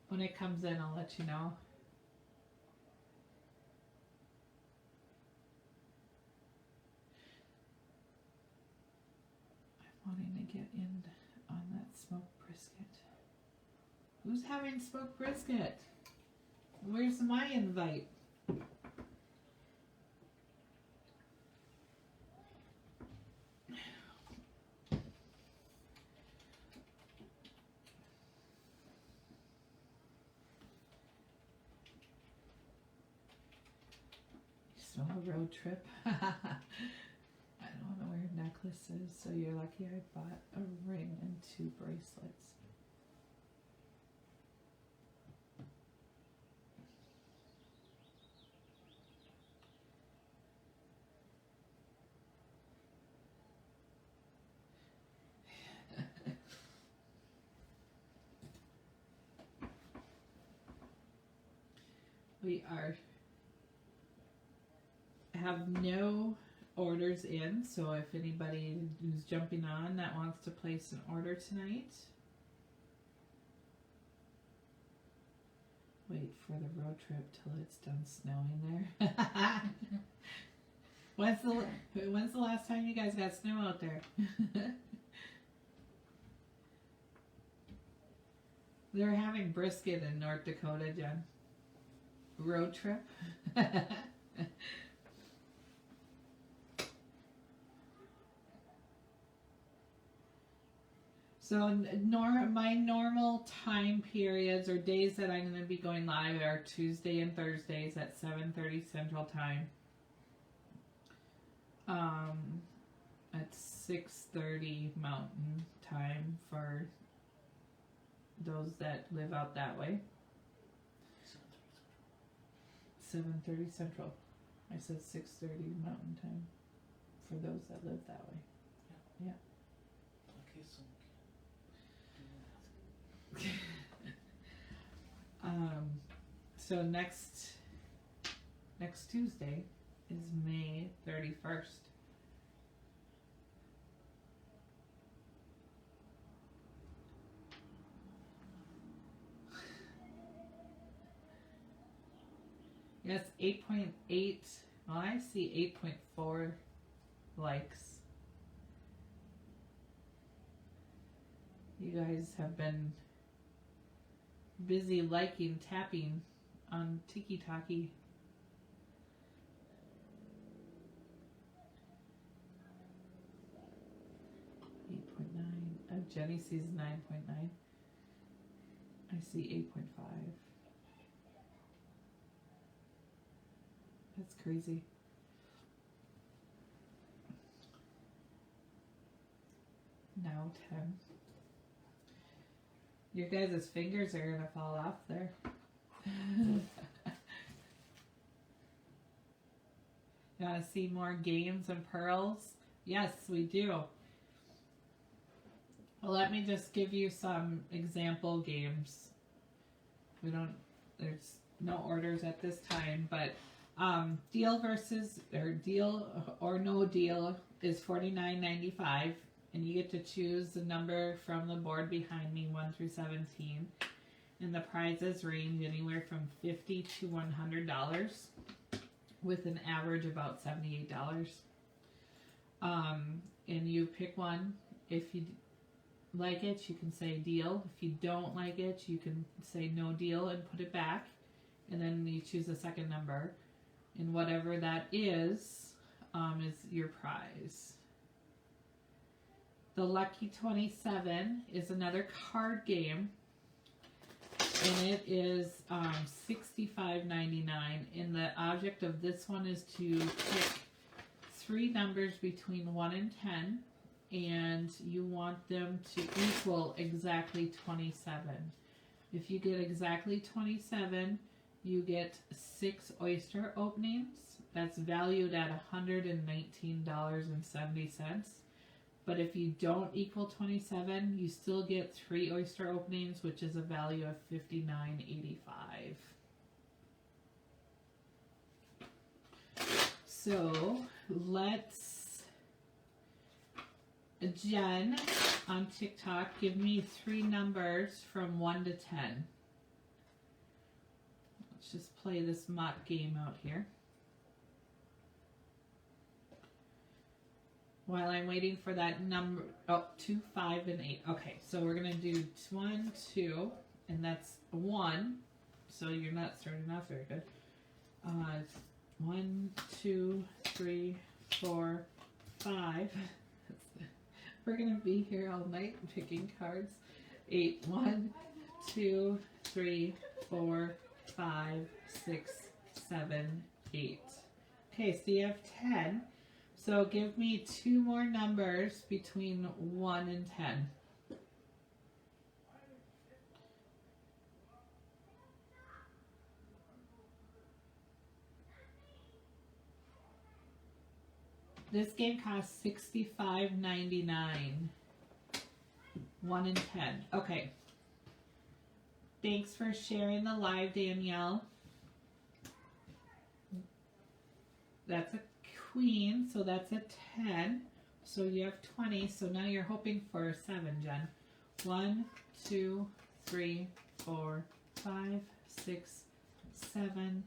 A: When it comes in, I'll let you know. I'm wanting to get in on that smoked brisket. Who's having smoked brisket? Where's my invite? Smell a road trip. I don't know where your necklace is, so you're lucky I bought a ring and 2 bracelets. We have no orders in, so if anybody who's jumping on that wants to place an order tonight, wait for the road trip till it's done snowing there. When's the last time you guys got snow out there? They're having brisket in North Dakota, Jen. Road trip. So my normal time periods or days that I'm going to be going live are Tuesday and Thursdays at 7:30 Central Time. At 6:30 Mountain Time for those that live out that way. 7:30 Central. I said 6:30 Mountain Time for those that live that way. Yeah.
B: Okay, so
A: So next Tuesday is May 31st. Yes, 8.8. Well, I see 8.4 likes. You guys have been busy liking, tapping on Tiki Taki. 8.9. Jenny sees 9.9. I see 8.5. That's crazy. Now 10. Your guys' fingers are gonna fall off there. You wanna see more games and pearls? Yes, we do. Well, let me just give you some example games. There's no orders at this time, but deal or no deal is $49.95, and you get to choose the number from the board behind me, 1 through 17, and the prizes range anywhere from $50 to $100, with an average about $78. And you pick one. If you like it, you can say deal. If you don't like it, you can say no deal and put it back, and then you choose a second number. And whatever that is your prize. The Lucky 27 is another card game, and it is $65.99. And the object of this one is to pick 3 numbers between 1 and 10, and you want them to equal exactly 27. If you get exactly 27, you get 6 oyster openings. That's valued at $119.70. But if you don't equal 27, you still get 3 oyster openings, which is a value of $59.85. So Jen on TikTok, give me 3 numbers from 1 to 10. Let's just play this mock game out here. While I'm waiting for that number, 2, 5, and 8. Okay, so we're going to do 1, 2, and that's 1. So you're not starting off very good. 1, 2, 3, 4, 5. We're going to be here all night picking cards. 8, 1, 2, 3, 4, 5, 6, 7, 8. Okay, so you have 10. So give me 2 more numbers between 1 and 10. This game costs $65.99. 1 and 10. Okay. Thanks for sharing the live, Danielle. That's a queen, so that's a 10. So you have 20. So now you're hoping for a 7, Jen. 1, 2, 3, 4, 5, 6, 7,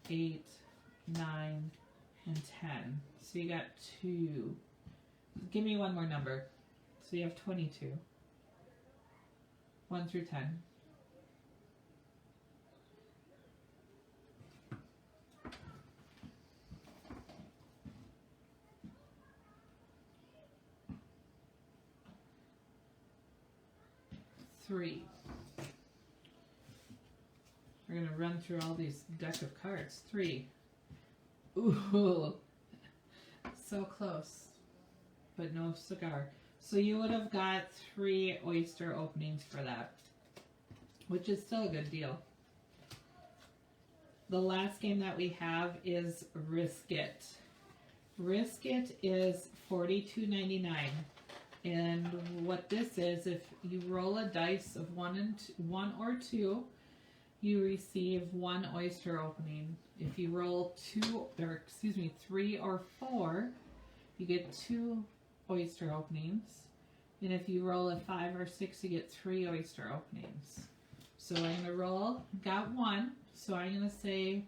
A: 8, 9, and 10. So you got 2. Give me one more number. So you have 22. 1 through 10. Three. We're going to run through all these deck of cards. 3. Ooh. So close. But no cigar. So you would have got 3 oyster openings for that, which is still a good deal. the last game that we have is Risk It. Risk It is $42.99. And what this is, if you roll a dice of one or two, you receive one oyster opening. If you roll three or four, you get two oyster openings. And if you roll a 5 or 6, you get 3 oyster openings. So I'm going to roll, got one, so I'm going to say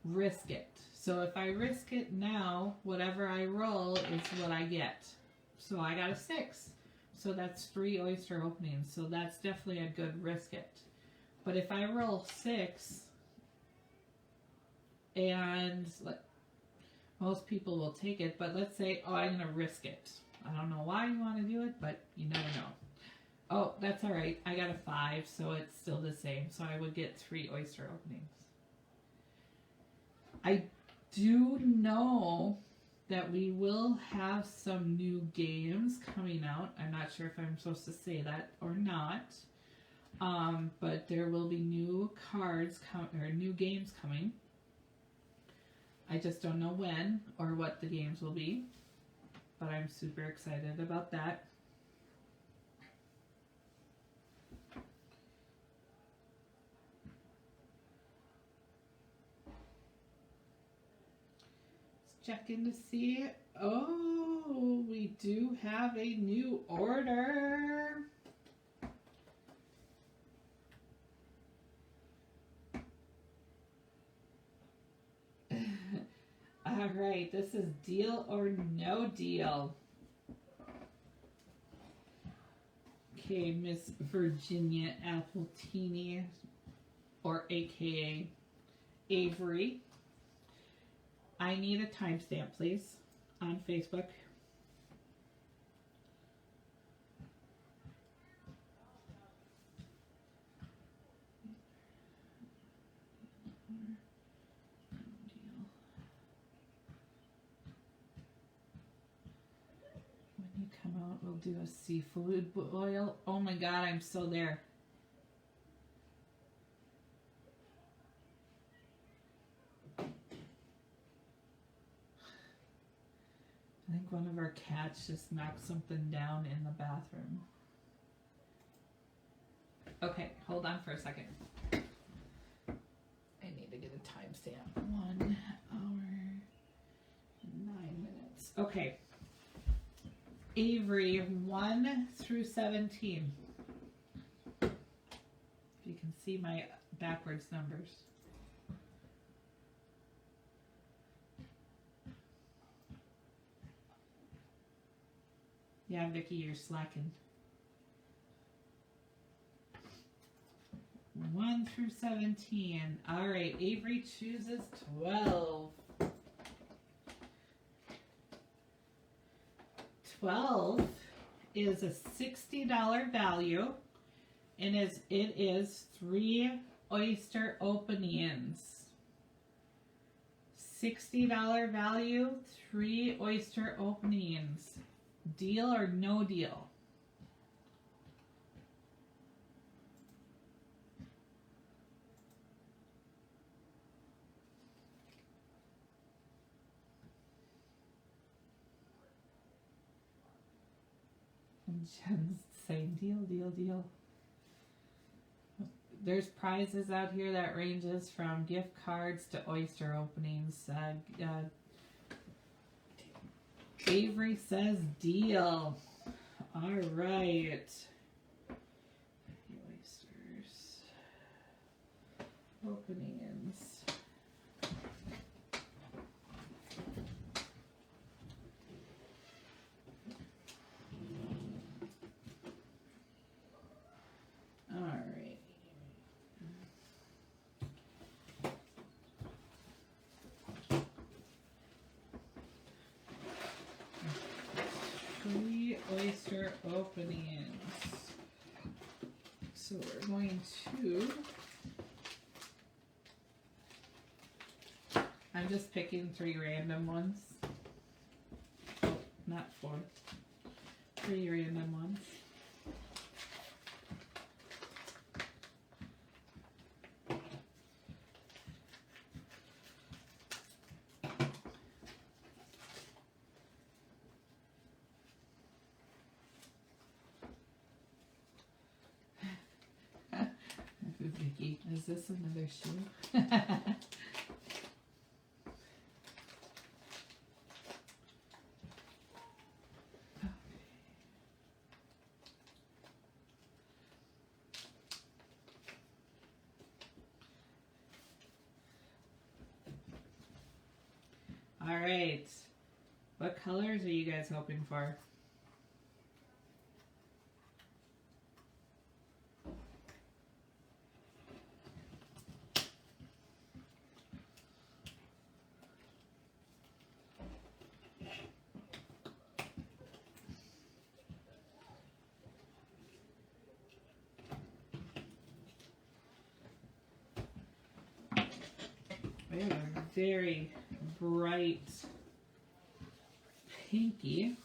A: risk it. So if I risk it now, whatever I roll is what I get. So I got a 6. So that's 3 oyster openings. So that's definitely a good risk it. But if I roll 6, and most people will take it, but let's say, oh, I'm going to risk it. I don't know why you want to do it, but you never know. Oh, that's all right. I got a 5, so it's still the same. So I would get 3 oyster openings. I do know that we will have some new games coming out. I'm not sure if I'm supposed to say that or not. But there will be new cards or new games coming. I just don't know when or what the games will be. But I'm super excited about that. Checking to see. Oh, we do have a new order. All right, this is Deal or No Deal. Okay, Miss Virginia Appletini, or AKA Avery. I need a timestamp, please, on Facebook. When you come out, we'll do a seafood boil. Oh my God, I'm so there. I think one of our cats just knocked something down in the bathroom. Okay, hold on for a second. I need to get a timestamp. 1 hour, 9 minutes. Okay. Avery, 1 through 17. If you can see my backwards numbers. Yeah, Vicky, you're slacking. 1 through 17. All right, Avery chooses 12. 12 is a $60 value, and it is 3 oyster openings. $60 value, 3 oyster openings. Deal or no deal? And Jen's saying deal. There's prizes out here that ranges from gift cards to oyster openings. Avery says deal. All right. Oysters. Openings. All right. Three oyster openings. So we're going to. I'm just picking 3 random ones. Oh, not 4. 3 random ones. Is this another shoe? All right. What colors are you guys hoping for? We have a very bright pinky.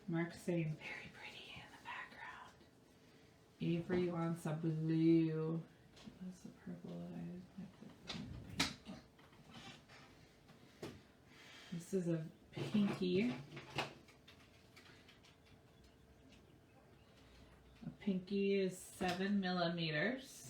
A: Mark's saying very pretty in the background. Avery wants a blue. What's the purple that I This is a pinky. A pinky is 7 millimeters.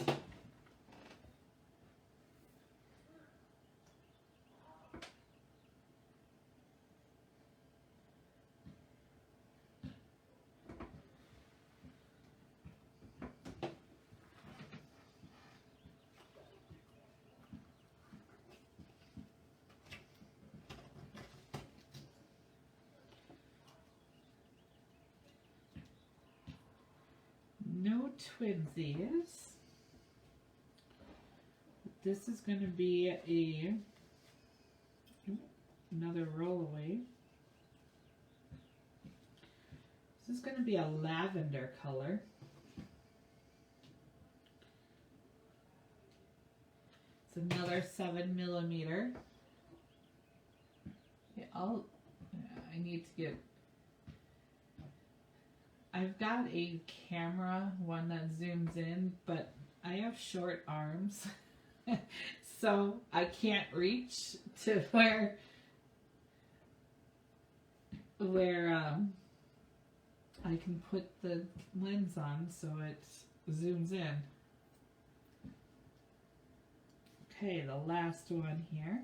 A: No twinsies. This is going to be another rollaway. This is going to be a lavender color. It's another 7 millimeter. Yeah, I need to get. I've got a camera, one that zooms in, but I have short arms, so I can't reach to where I can put the lens on so it zooms in. Okay, the last one here.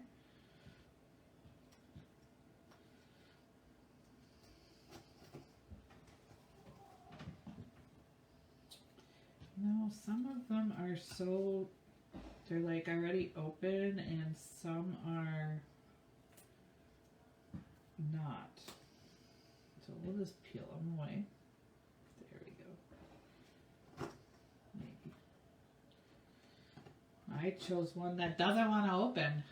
A: No, some of them are so, they're like already open and some are not. So we'll just peel them away. There we go. Maybe. I chose one that doesn't want to open.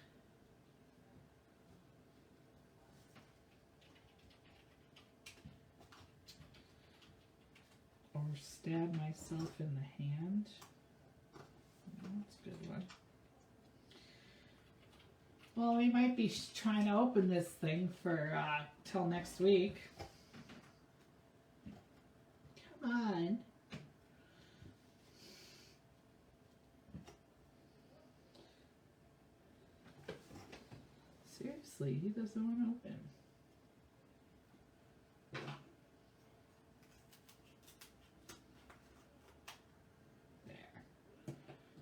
A: Or stab myself in the hand. Oh, that's a good one. Well, we might be trying to open this thing for till next week. Come on. Seriously, he doesn't want to open.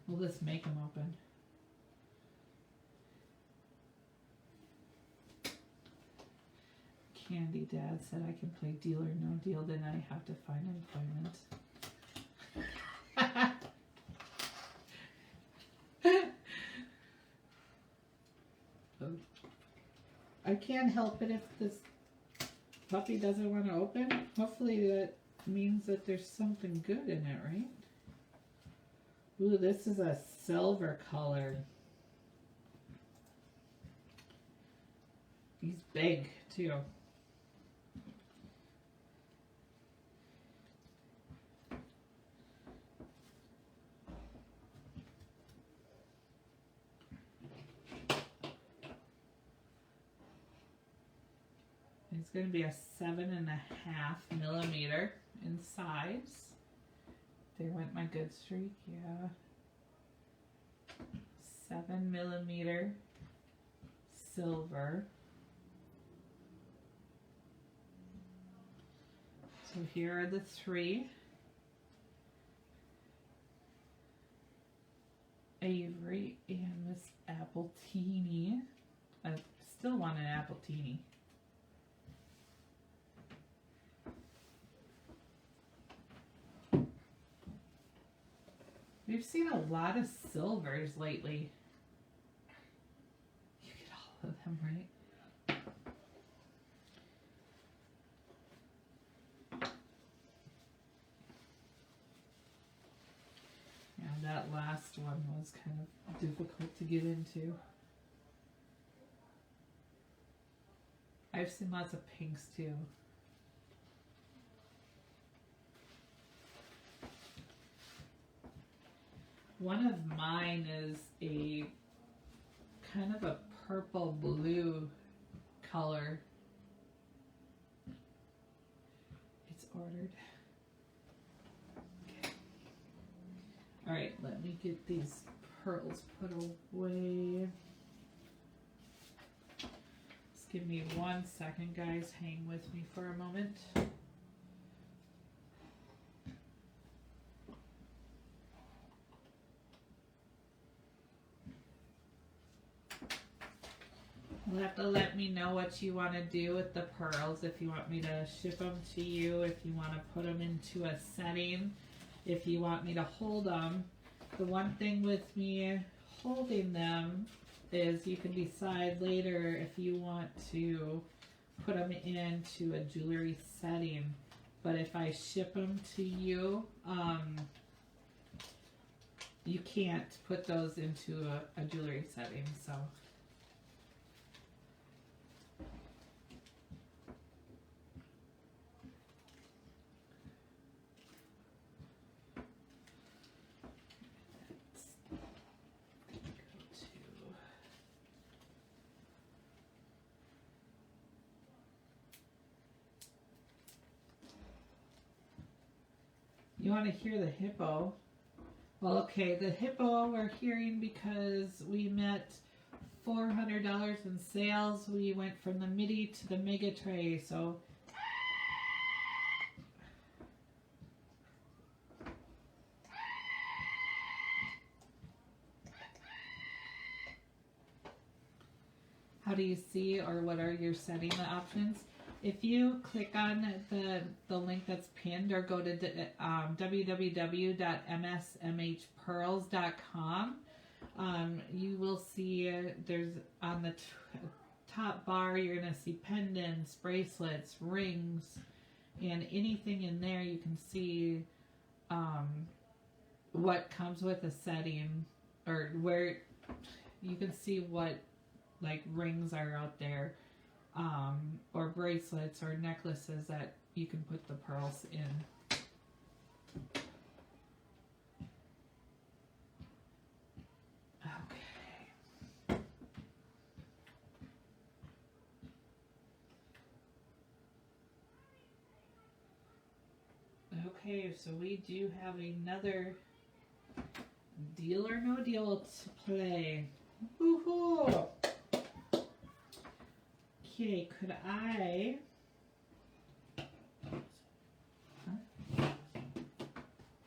A: We'll just make them open. Candy Dad said I can play Deal or No Deal, then I have to find employment. I can't help it if this puppy doesn't want to open. Hopefully that means that there's something good in it, right? Ooh, this is a silver color. He's big, too. It's going to be a 7.5 millimeter in size. There went my good streak, yeah. 7 millimeter silver. So here are the three. Avery and Miss Appletini. I still want an Appletini. We've seen a lot of silvers lately. You get all of them, right? Yeah, that last one was kind of difficult to get into. I've seen lots of pinks too. One of mine is a kind of a purple blue color. It's ordered. Okay. All right, let me get these pearls put away. Just give me 1 second, guys. Hang with me for a moment. You'll have to let me know what you want to do with the pearls. If you want me to ship them to you, if you want to put them into a setting, if you want me to hold them. The one thing with me holding them is you can decide later if you want to put them into a jewelry setting. But if I ship them to you, you can't put those into a jewelry setting. So. You want to hear the hippo? Well, okay, the hippo we're hearing because we met $400 in sales. We went from the MIDI to the Mega Tray, so. How do you see, or what are your setting options? If you click on the link that's pinned, or go to www.msmhpearls.com, you will see there's on the top bar, you're going to see pendants, bracelets, rings, and anything in there you can see what comes with a setting, or where you can see what like rings are out there. Or bracelets or necklaces that you can put the pearls in. Okay. Okay, so we do have another Deal or No Deal to play. Woohoo! Okay, could I... Huh?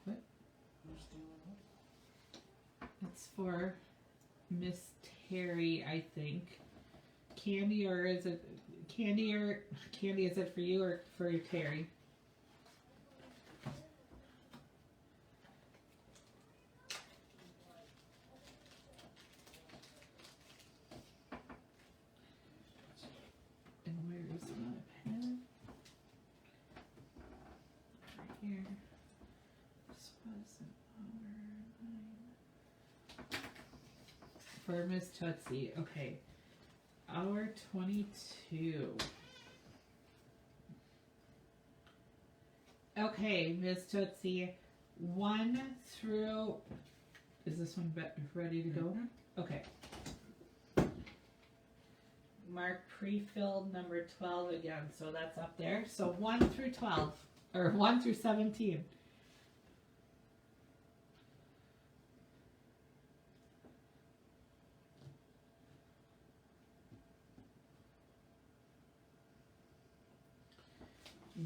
A: What? That's for Miss Terry, I think. Candy, or is it... Candy, is it for you or for Terry? For Miss Tootsie, okay. Hour 22. Okay, Miss Tootsie, 1 through... Is this one ready to go? Mm-hmm. Okay. Mark pre-filled number 12 again, so that's up there. So 1 through 12, or 1 through 17.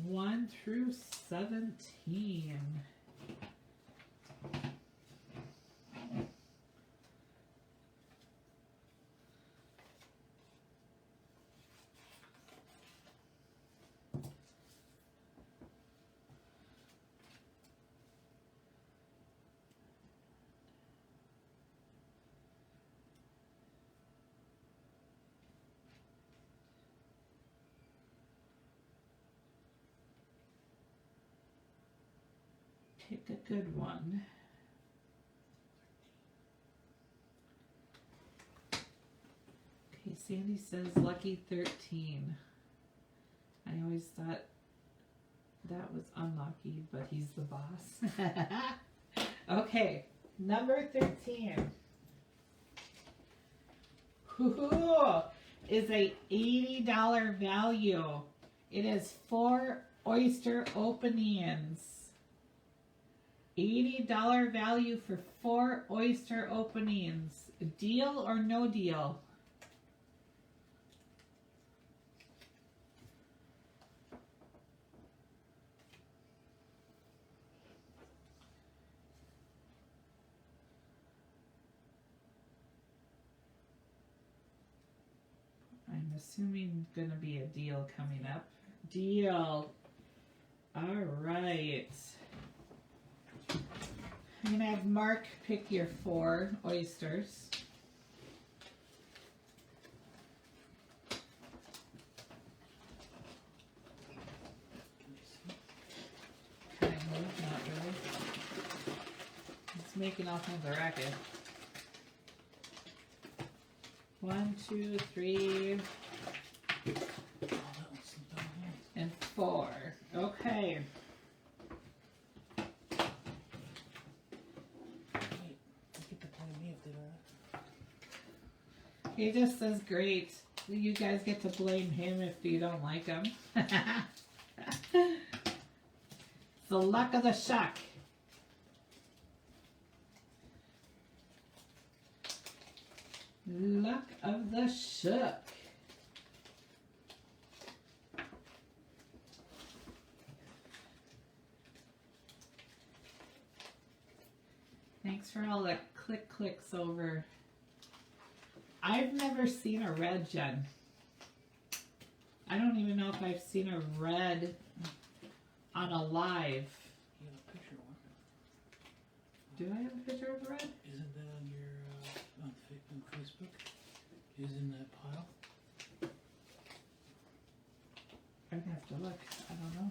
A: One through 17. Pick a good one. Okay, Sandy says lucky 13. I always thought that was unlucky, but he's the boss. Okay, number 13. Hoo-hoo, is a $80 value. It is 4 oyster openings. $80 value for 4 oyster openings. Deal or no deal? I'm assuming gonna be a deal coming up. Deal. All right. I'm gonna have Mark pick your 4 oysters. Kind of, not really. It's making all kinds of racket. 1, 2, 3,
B: Oh, that one's slipped out of my hands.
A: and 4. Okay.
B: Wait, you get to play me if they don't.
A: He just says great. You guys get to blame him if you don't like him. It's the luck of the shuck. Luck of the shuck. Thanks for all the clicks over. I've never seen a red, Jen. I don't even know if I've seen a red on a live.
B: You have a picture of one.
A: Do I have a picture of a red?
B: Isn't that on your on Facebook? Is in that pile?
A: I'd have to look. I don't know.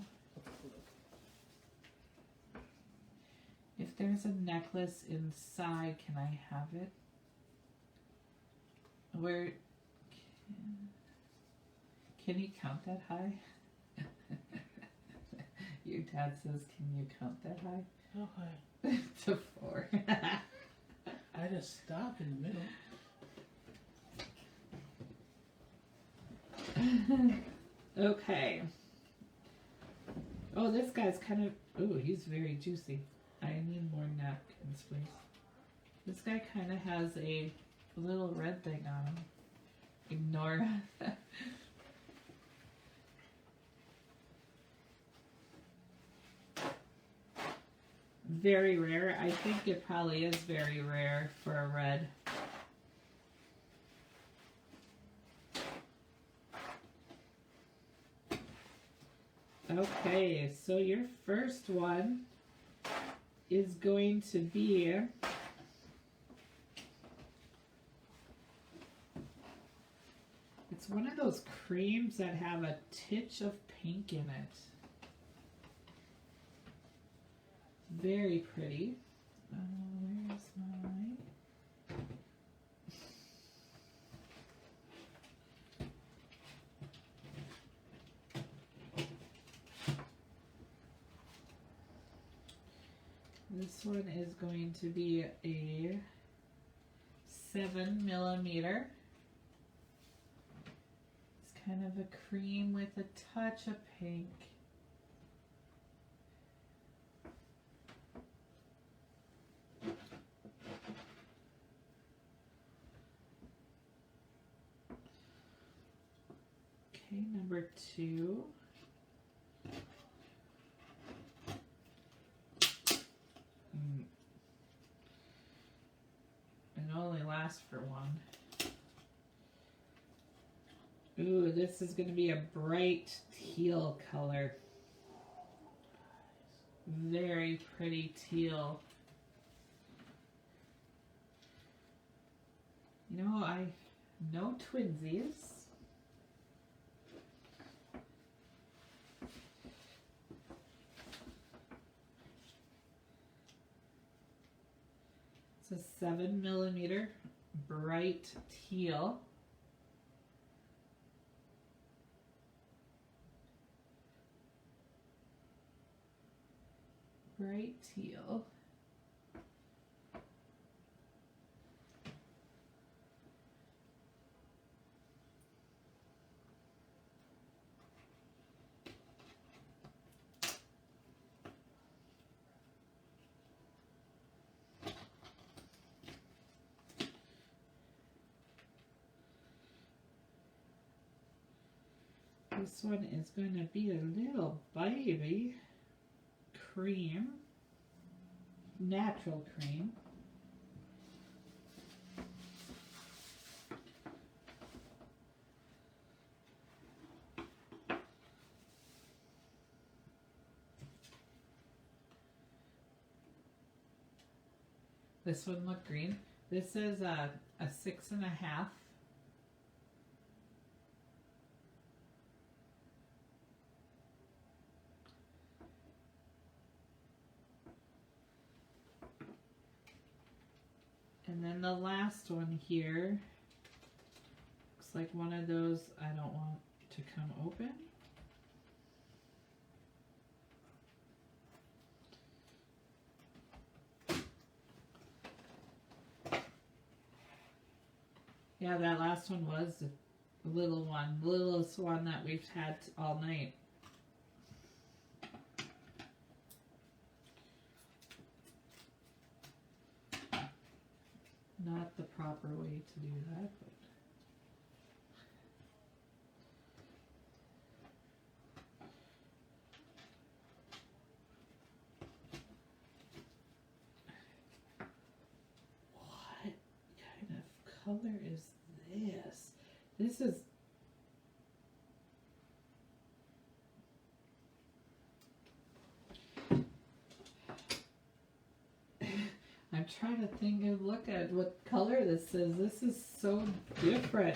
A: If there's a necklace inside, can I have it? Where can you count that high? Your dad says, can you count that high?
B: Okay.
A: To 4.
B: I just stop in the middle.
A: Okay. Oh, this guy's kind of. Oh, he's very juicy. I need more napkins, please. This guy kind of has a little red thing on him. Ignore. Very rare. I think it probably is very rare for a red. Okay, so your first one is going to be it's one of those creams that have a titch of pink in it. Very pretty. Where's my... This one is going to be a 7mm. It's kind of a cream with a touch of pink. Okay, number 2. It only lasts for 1. Ooh, this is going to be a bright teal color. Very pretty teal. You know, I know twinsies. It's a 7mm bright teal. Bright teal. This one is going to be a little baby cream, natural cream. This one looked green. This is a 6.5. And then the last one here looks like one of those I don't want to come open. Yeah, that last one was the little one, the littlest one that we've had all night. Not the proper way to do that, but what kind of color is this? This is I'm trying to think and look at what color this is. This is so different.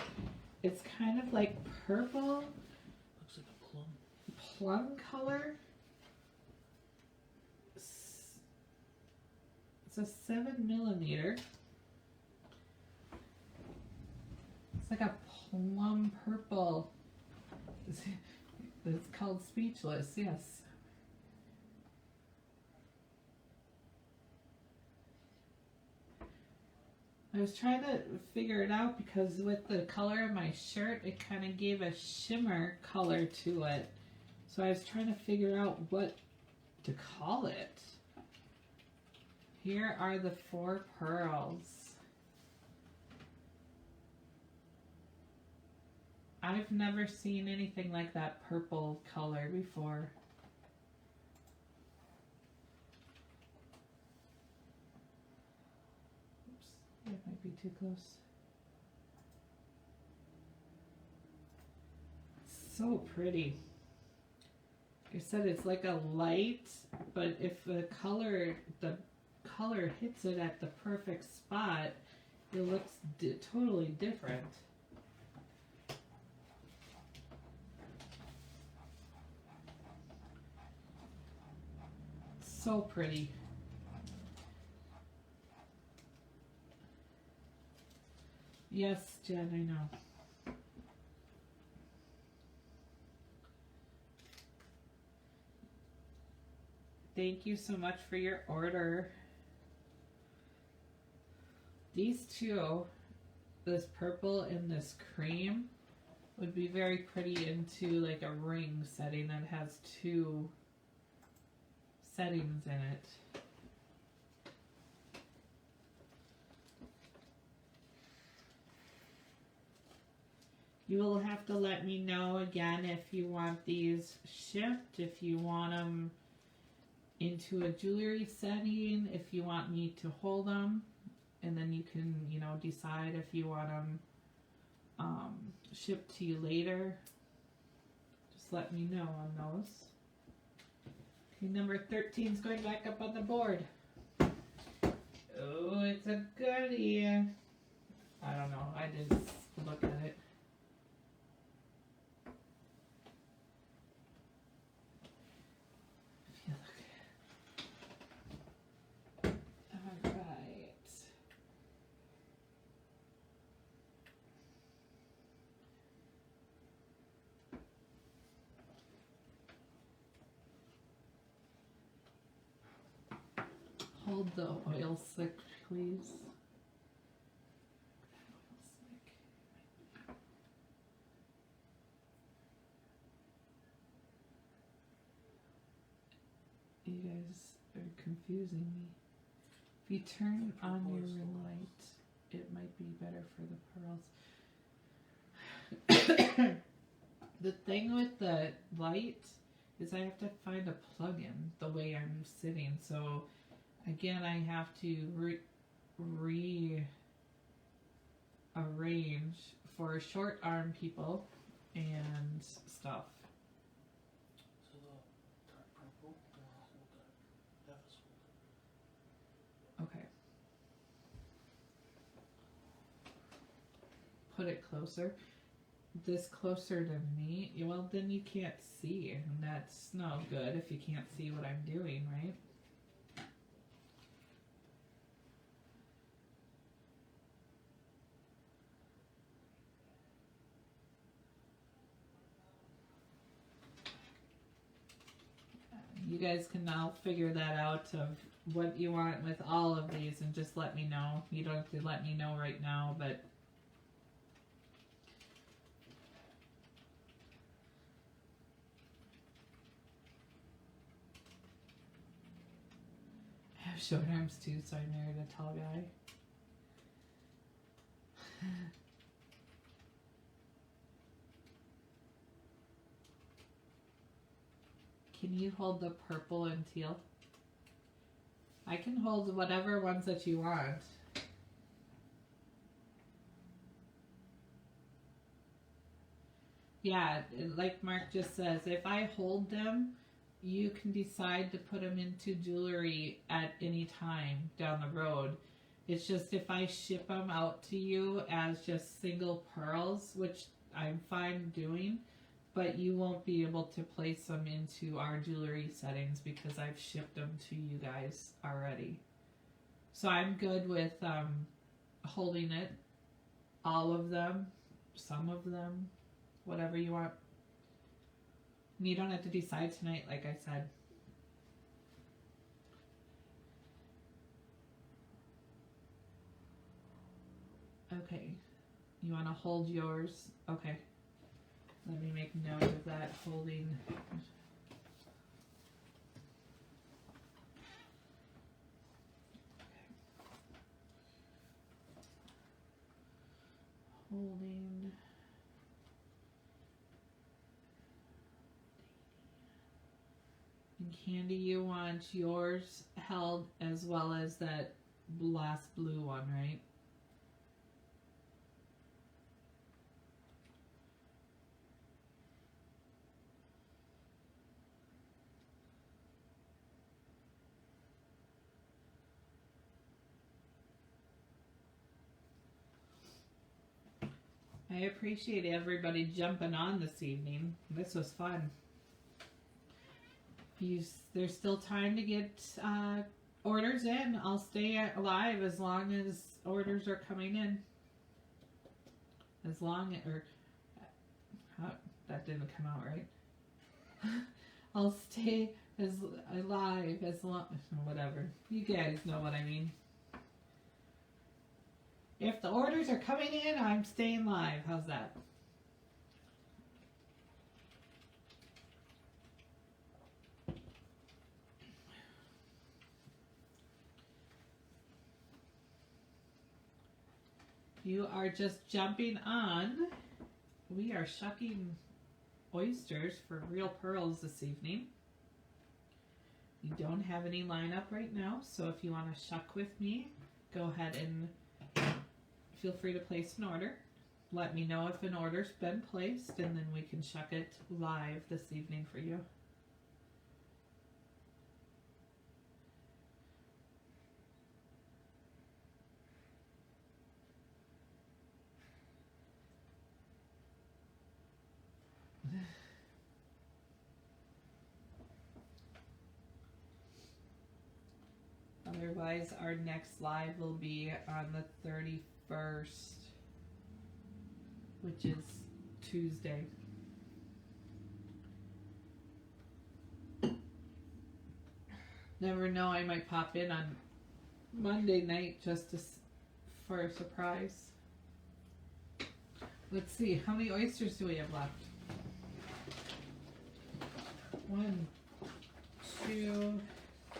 A: It's kind of like purple.
B: Looks like a plum.
A: Plum color. It's a 7mm. It's like a plum purple. It's called Speechless, yes. I was trying to figure it out because with the color of my shirt, it kind of gave a shimmer color to it. So I was trying to figure out what to call it. Here are the 4 pearls. I've never seen anything like that purple color before. It might be too close. So pretty. Like I said, it's like a light, but if the color hits it at the perfect spot, it looks totally different. So pretty. Yes, Jen, I know. Thank you so much for your order. These two, this purple and this cream, would be very pretty into like a ring setting that has 2 settings in it. You will have to let me know again if you want these shipped, if you want them into a jewelry setting, if you want me to hold them, and then you can, you know, decide if you want them shipped to you later. Just let me know on those. Okay, number 13 is going back up on the board. Oh, it's a goodie. I don't know. I didn't look at it. Alright. hold the oil slick, please? You guys are confusing me. If you turn on your ring light, it might be better for the pearls. The thing with the light is I have to find a plug-in the way I'm sitting. So again, I have to rearrange for short arm people and stuff.
B: So the dark purple, hold that. That was
A: Okay. Put it closer. This closer to me. Well, then you can't see, and that's no good if you can't see what I'm doing, right? You guys can now figure that out of what you want with all of these and just let me know. You don't have to let me know right now, but I have short arms too, so I married a tall guy. Can you hold the purple and teal? I can hold whatever ones that you want. Yeah, like Mark just says, if I hold them, you can decide to put them into jewelry at any time down the road. It's just if I ship them out to you as just single pearls, which I'm fine doing, but you won't be able to place them into our jewelry settings because I've shipped them to you guys already. So I'm good with holding it, all of them, some of them, whatever you want. And you don't have to decide tonight, like I said. Okay, you want to hold yours? Okay. Let me make note of that, holding. Holding. And Candy, you want yours held as well as that last blue one, right? I appreciate everybody jumping on this evening. This was fun. There's still time to get orders in. I'll stay alive as long as orders are coming in. As long that didn't come out right. I'll stay as alive as long, whatever. You guys know what I mean. If the orders are coming in, I'm staying live. How's that? You are just jumping on. We are shucking oysters for real pearls this evening. You don't have any lineup right now, so if you want to shuck with me, go ahead and feel free to place an order. Let me know if an order's been placed, and then we can shuck it live this evening for you. Otherwise, our next live will be on the 31st, which is Tuesday. Never know, I might pop in on Monday night just for a surprise. Let's see, how many oysters do we have left? 1, 2,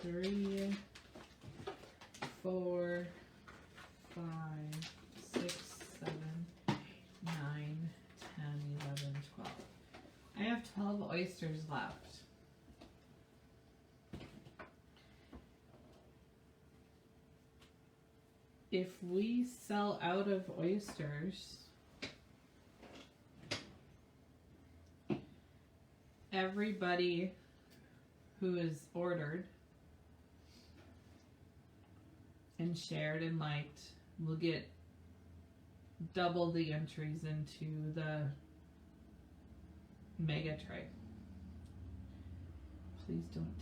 A: 3, 4, 5, 6, 7, 8, 9, 10, 11, 12. I have 12 oysters left. If we sell out of oysters, everybody who is ordered and shared and liked will get double the entries into the mega tray. Please don't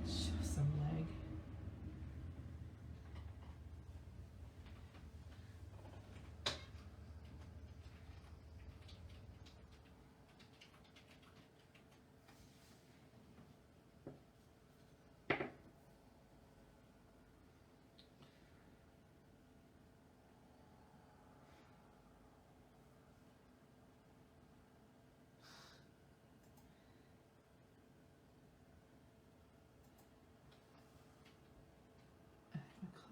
A: show some leg.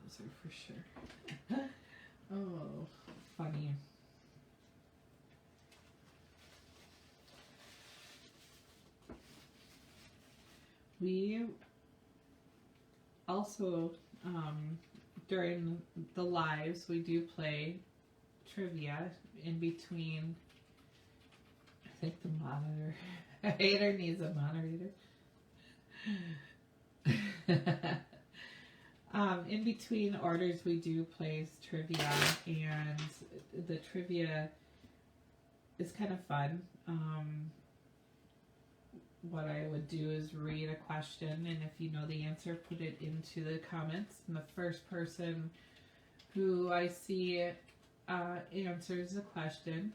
A: Closer for sure. Oh, funny. We also, during the lives, we do play trivia in between. I think the monitor. Hater needs a moderator. In between orders, we do play trivia, and the trivia is kind of fun. What I would do is read a question, and if you know the answer, put it into the comments. And the first person who I see answers the question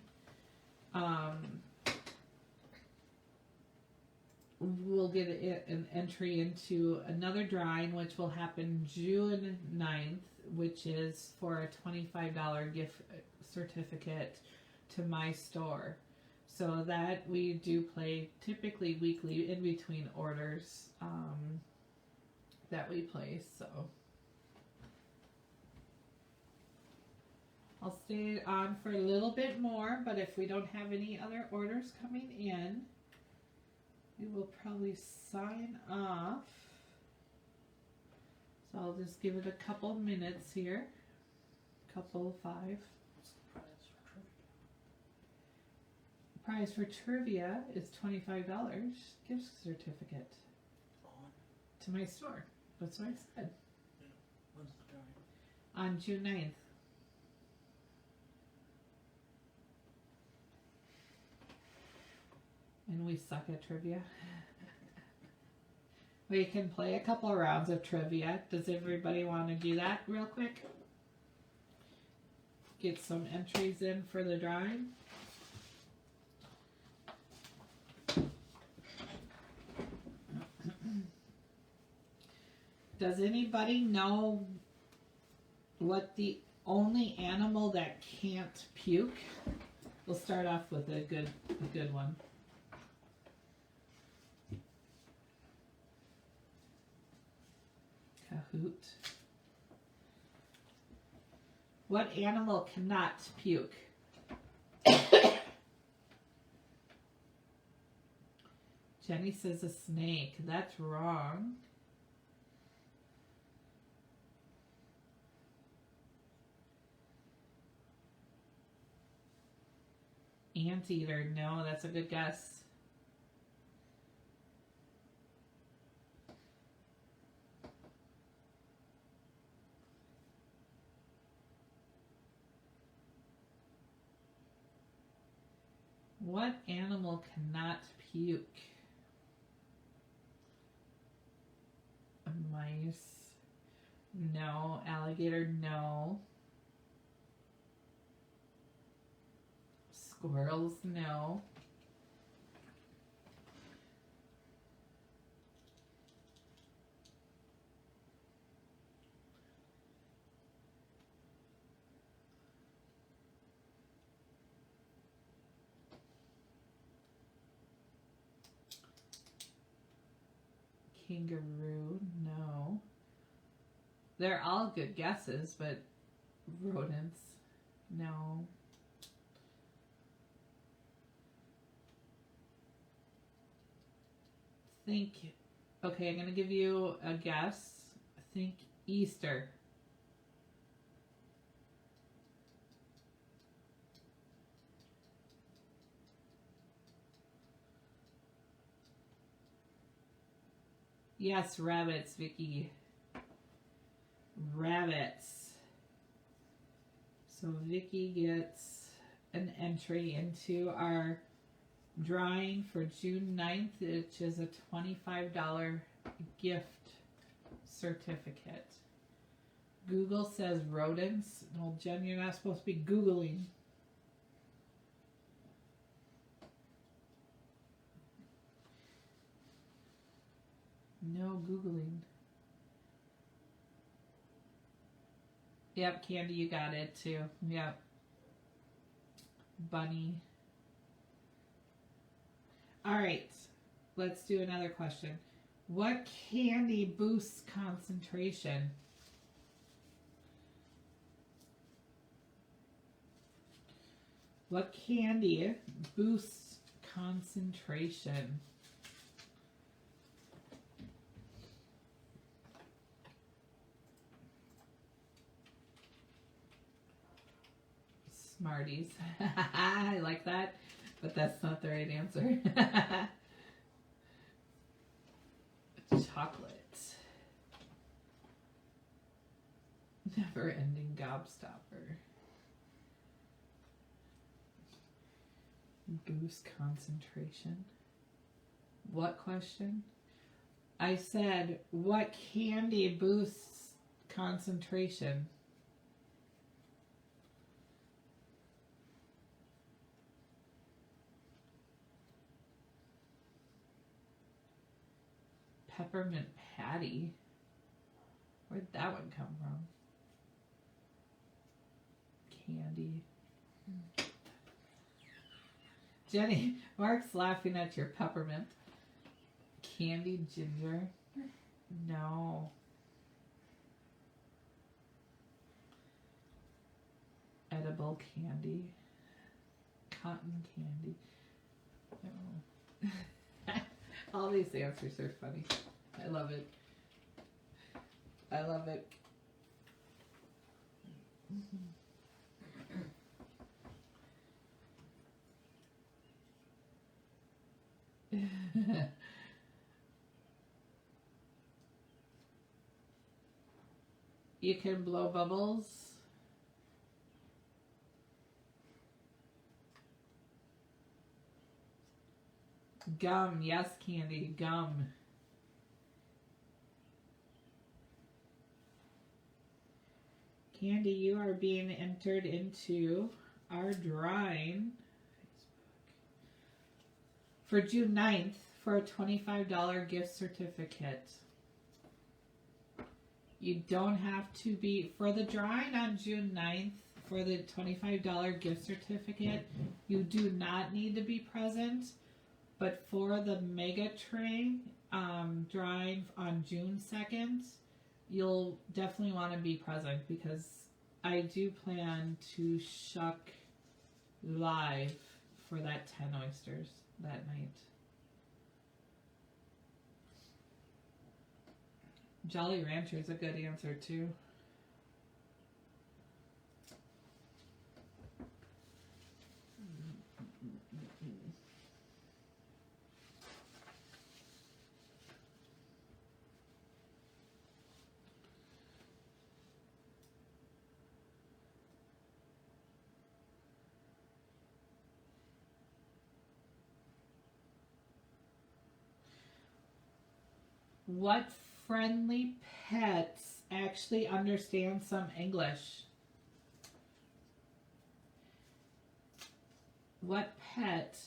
A: we'll get an entry into another drawing, which will happen June 9th, which is for a $25 gift certificate to my store. So that we do play typically weekly in between orders that we play. So I'll stay on for a little bit more, but if we don't have any other orders coming in, we will probably sign off. So I'll just give it a couple minutes here. Couple 5.
B: What's the prize for trivia?
A: Prize for trivia is $25 gift certificate
B: On?
A: to my store. That's what I said.
B: When's the drawing?
A: On June 9th. And we suck at trivia. We can play a couple rounds of trivia. Does everybody want to do that real quick? Get some entries in for the drawing. Does anybody know what the only animal that can't puke? We'll start off with a good one. Kahoot. What animal cannot puke? Jenny says a snake. That's wrong. Anteater. No, that's a good guess. What animal cannot puke? Mice. No. Alligator. No. Squirrels. No. Kangaroo, no. They're all good guesses, but rodents, no. Think, okay, I'm gonna give you a guess. Think Easter. Yes, rabbits, Vicky. Rabbits. So Vicky gets an entry into our drawing for June 9th, which is a $25 gift certificate. Google says rodents. Well, Jen, you're not supposed to be Googling. No Googling. Yep, Candy, you got it too. Yep. Bunny. All right, let's do another question. What candy boosts concentration? What candy boosts concentration? Smarties. I like that, but that's not the right answer. Chocolate. Never ending gobstopper. Boost concentration. What question? I said, what candy boosts concentration? Peppermint Patty? Where'd that one come from? Candy. Jenny, Mark's laughing at your peppermint. Candied ginger? No. Edible candy? Cotton candy? No. All these answers are funny. I love it. I love it. You can blow bubbles. Gum, yes, Candy, gum. Candy, you are being entered into our drawing for June 9th for a $25 gift certificate. You don't have to be, for the drawing on June 9th for the $25 gift certificate, you do not need to be present. But for the Mega Tray drawing on June 2nd, you'll definitely want to be present because I do plan to shuck live for that 10 oysters that night. Jolly Rancher is a good answer too. What friendly pets actually understand some English? What pet,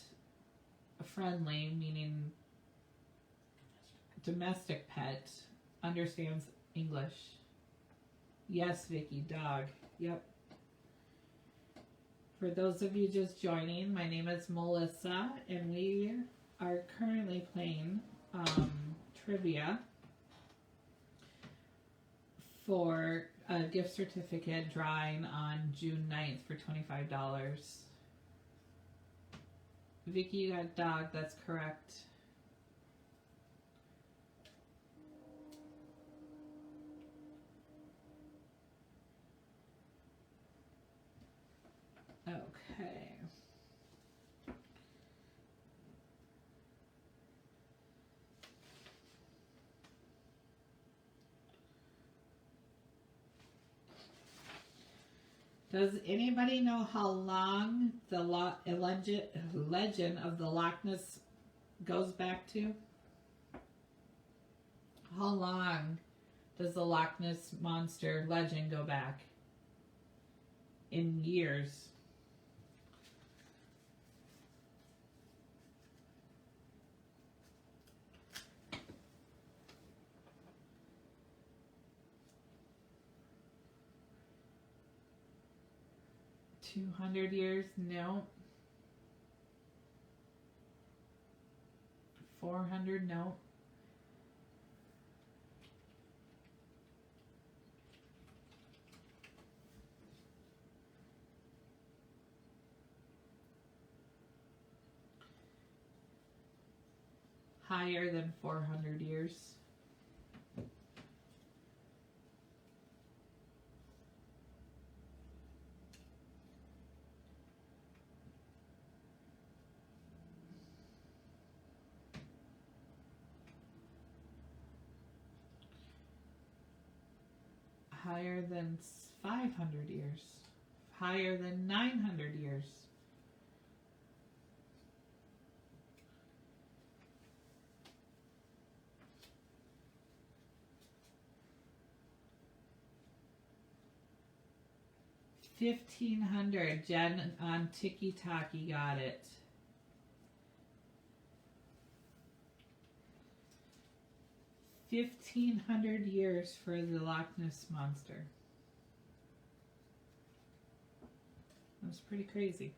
A: friendly, meaning domestic pet, understands English? Yes, Vicky, dog. Yep. For those of you just joining, my name is Melissa, and we are currently playing trivia for a gift certificate drawing on June 9th for $25. Vicky, you got dog, that's correct. Okay. Does anybody know how long the legend of the Loch Ness goes back to? How long does the Loch Ness monster legend go back? In years. $200? No. 400? No. Higher than 400 years. Higher than 500 years. Higher than 900 years. $1,500. Jen on Tiki Taki got it. $1,500 years for the Loch Ness monster. That's pretty crazy.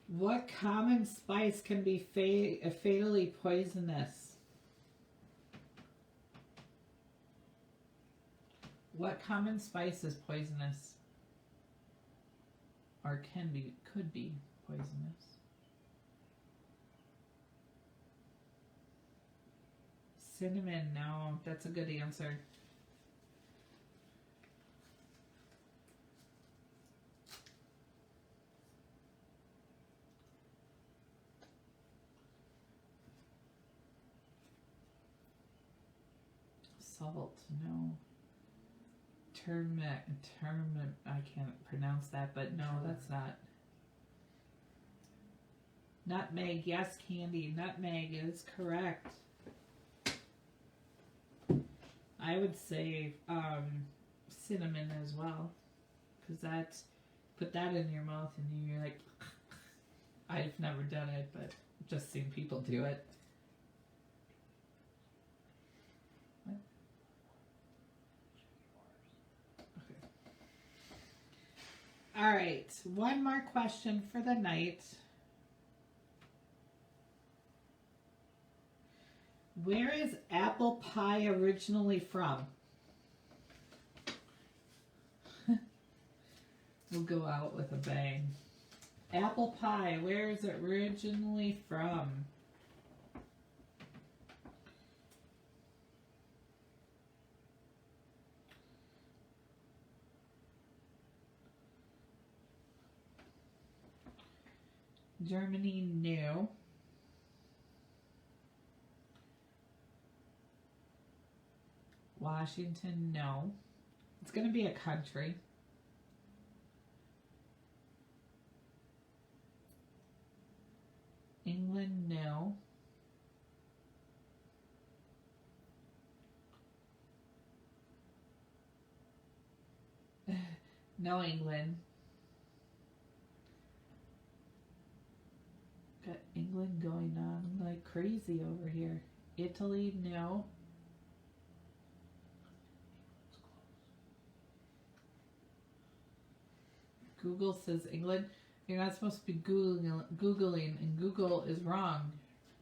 A: What common spice can be fatally poisonous? What common spice is poisonous? Or could be poisonous? Cinnamon, no, that's a good answer. Salt, no. Turmeric, I can't pronounce that, but no, that's not. Nutmeg, yes, Candy, nutmeg is correct. I would say cinnamon as well, because put that in your mouth and you're like, I've never done it, but just seen people do it. All right, one more question for the night. Where is apple pie originally from? We'll go out with a bang. Apple pie, where is it originally from? Germany, no. Washington, no. It's going to be a country. England, no. No, England. Got England going on like crazy over here. Italy, no. Google says England. You're not supposed to be Googling, and Google is wrong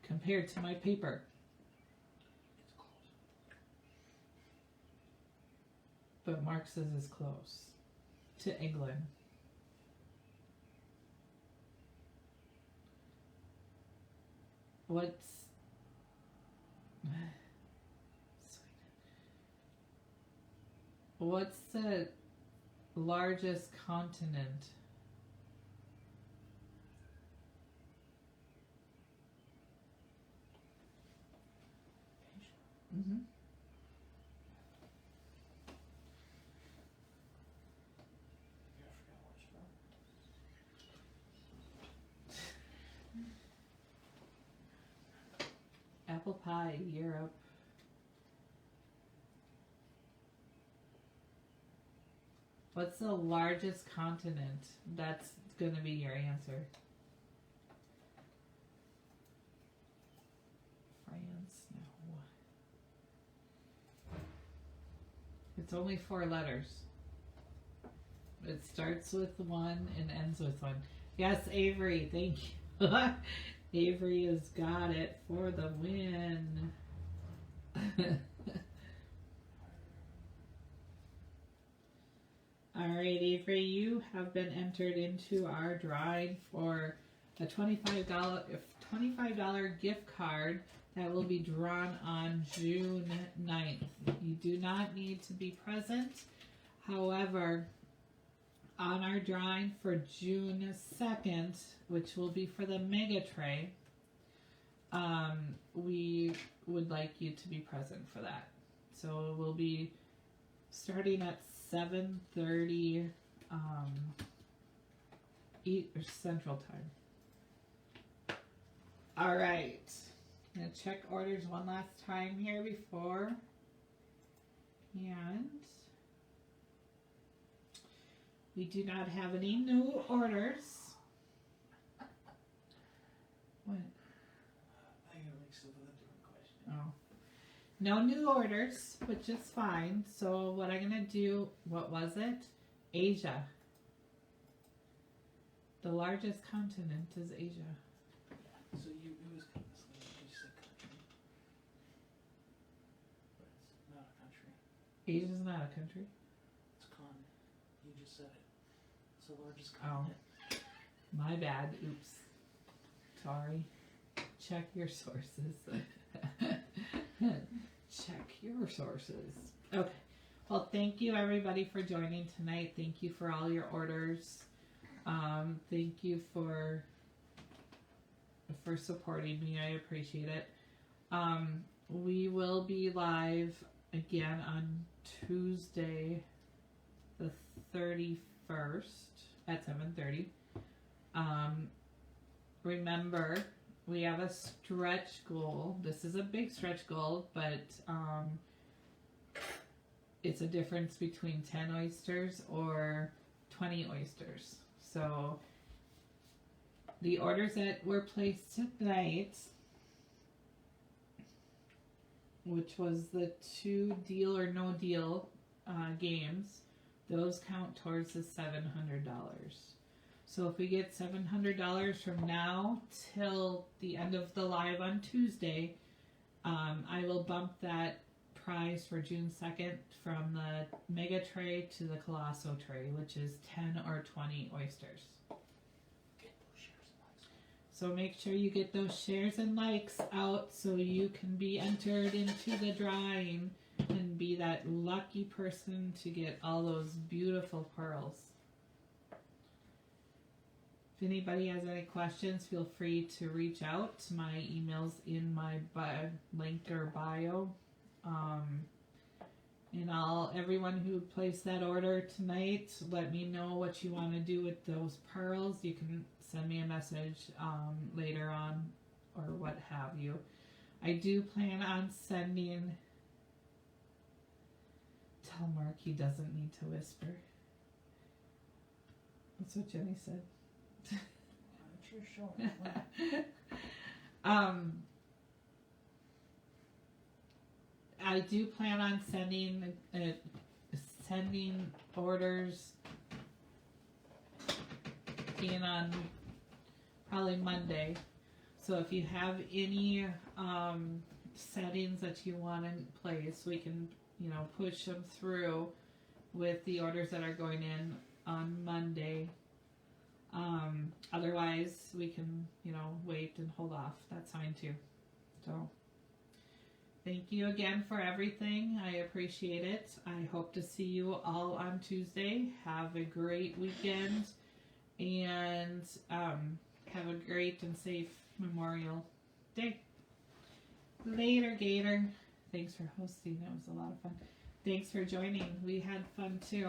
A: compared to my paper.
B: It's close.
A: But Mark says it's close to England. What's What's the largest continent? Mm-hmm.
B: Yeah, I forgot what it's from.
A: Apple pie, Europe. What's the largest continent? That's gonna be your answer. France? No. It's only 4 letters. It starts with 1 and ends with 1. Yes, Avery, thank you. Avery has got it for the win. Alright, Avery, you have been entered into our drawing for a $25 gift card that will be drawn on June 9th. You do not need to be present. However, on our drawing for June 2nd, which will be for the Mega Tray, we would like you to be present for that. So we'll be starting at 7:30 Central Time. All right. I'm going to check orders one last time here before. And we do not have any new orders. What?
B: I got mixed up with a different question.
A: Oh. No new orders, which is fine. So what I'm going to do, what was it? Asia. The largest continent is Asia.
B: So it was kind of misleading. You said country. But it's not a country.
A: Asia's not a country.
B: It's continent. You just said it. It's the largest
A: Oh.
B: continent.
A: My bad. Oops. Sorry. Check your sources. Check your sources. Okay. Well, thank you everybody for joining tonight. Thank you for all your orders. Thank you for supporting me. I appreciate it. We will be live again on Tuesday, the 31st at 7:30. Remember, we have a stretch goal. This is a big stretch goal, but it's a difference between 10 oysters or 20 oysters. So the orders that were placed tonight, which was the 2 deal or no deal games, those count towards the $700. So if we get $700 from now till the end of the live on Tuesday, I will bump that prize for June 2nd from the Mega Tray to the Colosso Tray, which is 10 or 20 oysters.
B: Get those shares and likes.
A: So make sure you get those shares and likes out so you can be entered into the drawing and be that lucky person to get all those beautiful pearls. If anybody has any questions, feel free to reach out. My email's in my link or bio. And everyone who placed that order tonight, let me know what you want to do with those pearls. You can send me a message later on or what have you. I do plan on sending. Tell Mark he doesn't need to whisper. That's what Jenny said.
B: It's your show.
A: I do plan on sending orders working on probably Monday. So if you have any settings that you want in place, we can, push them through with the orders that are going in on Monday. Otherwise, we can, wait and hold off. That's fine too. So, thank you again for everything. I appreciate it. I hope to see you all on Tuesday. Have a great weekend and have a great and safe Memorial Day. Later, Gator. Thanks for hosting. That was a lot of fun. Thanks for joining. We had fun too.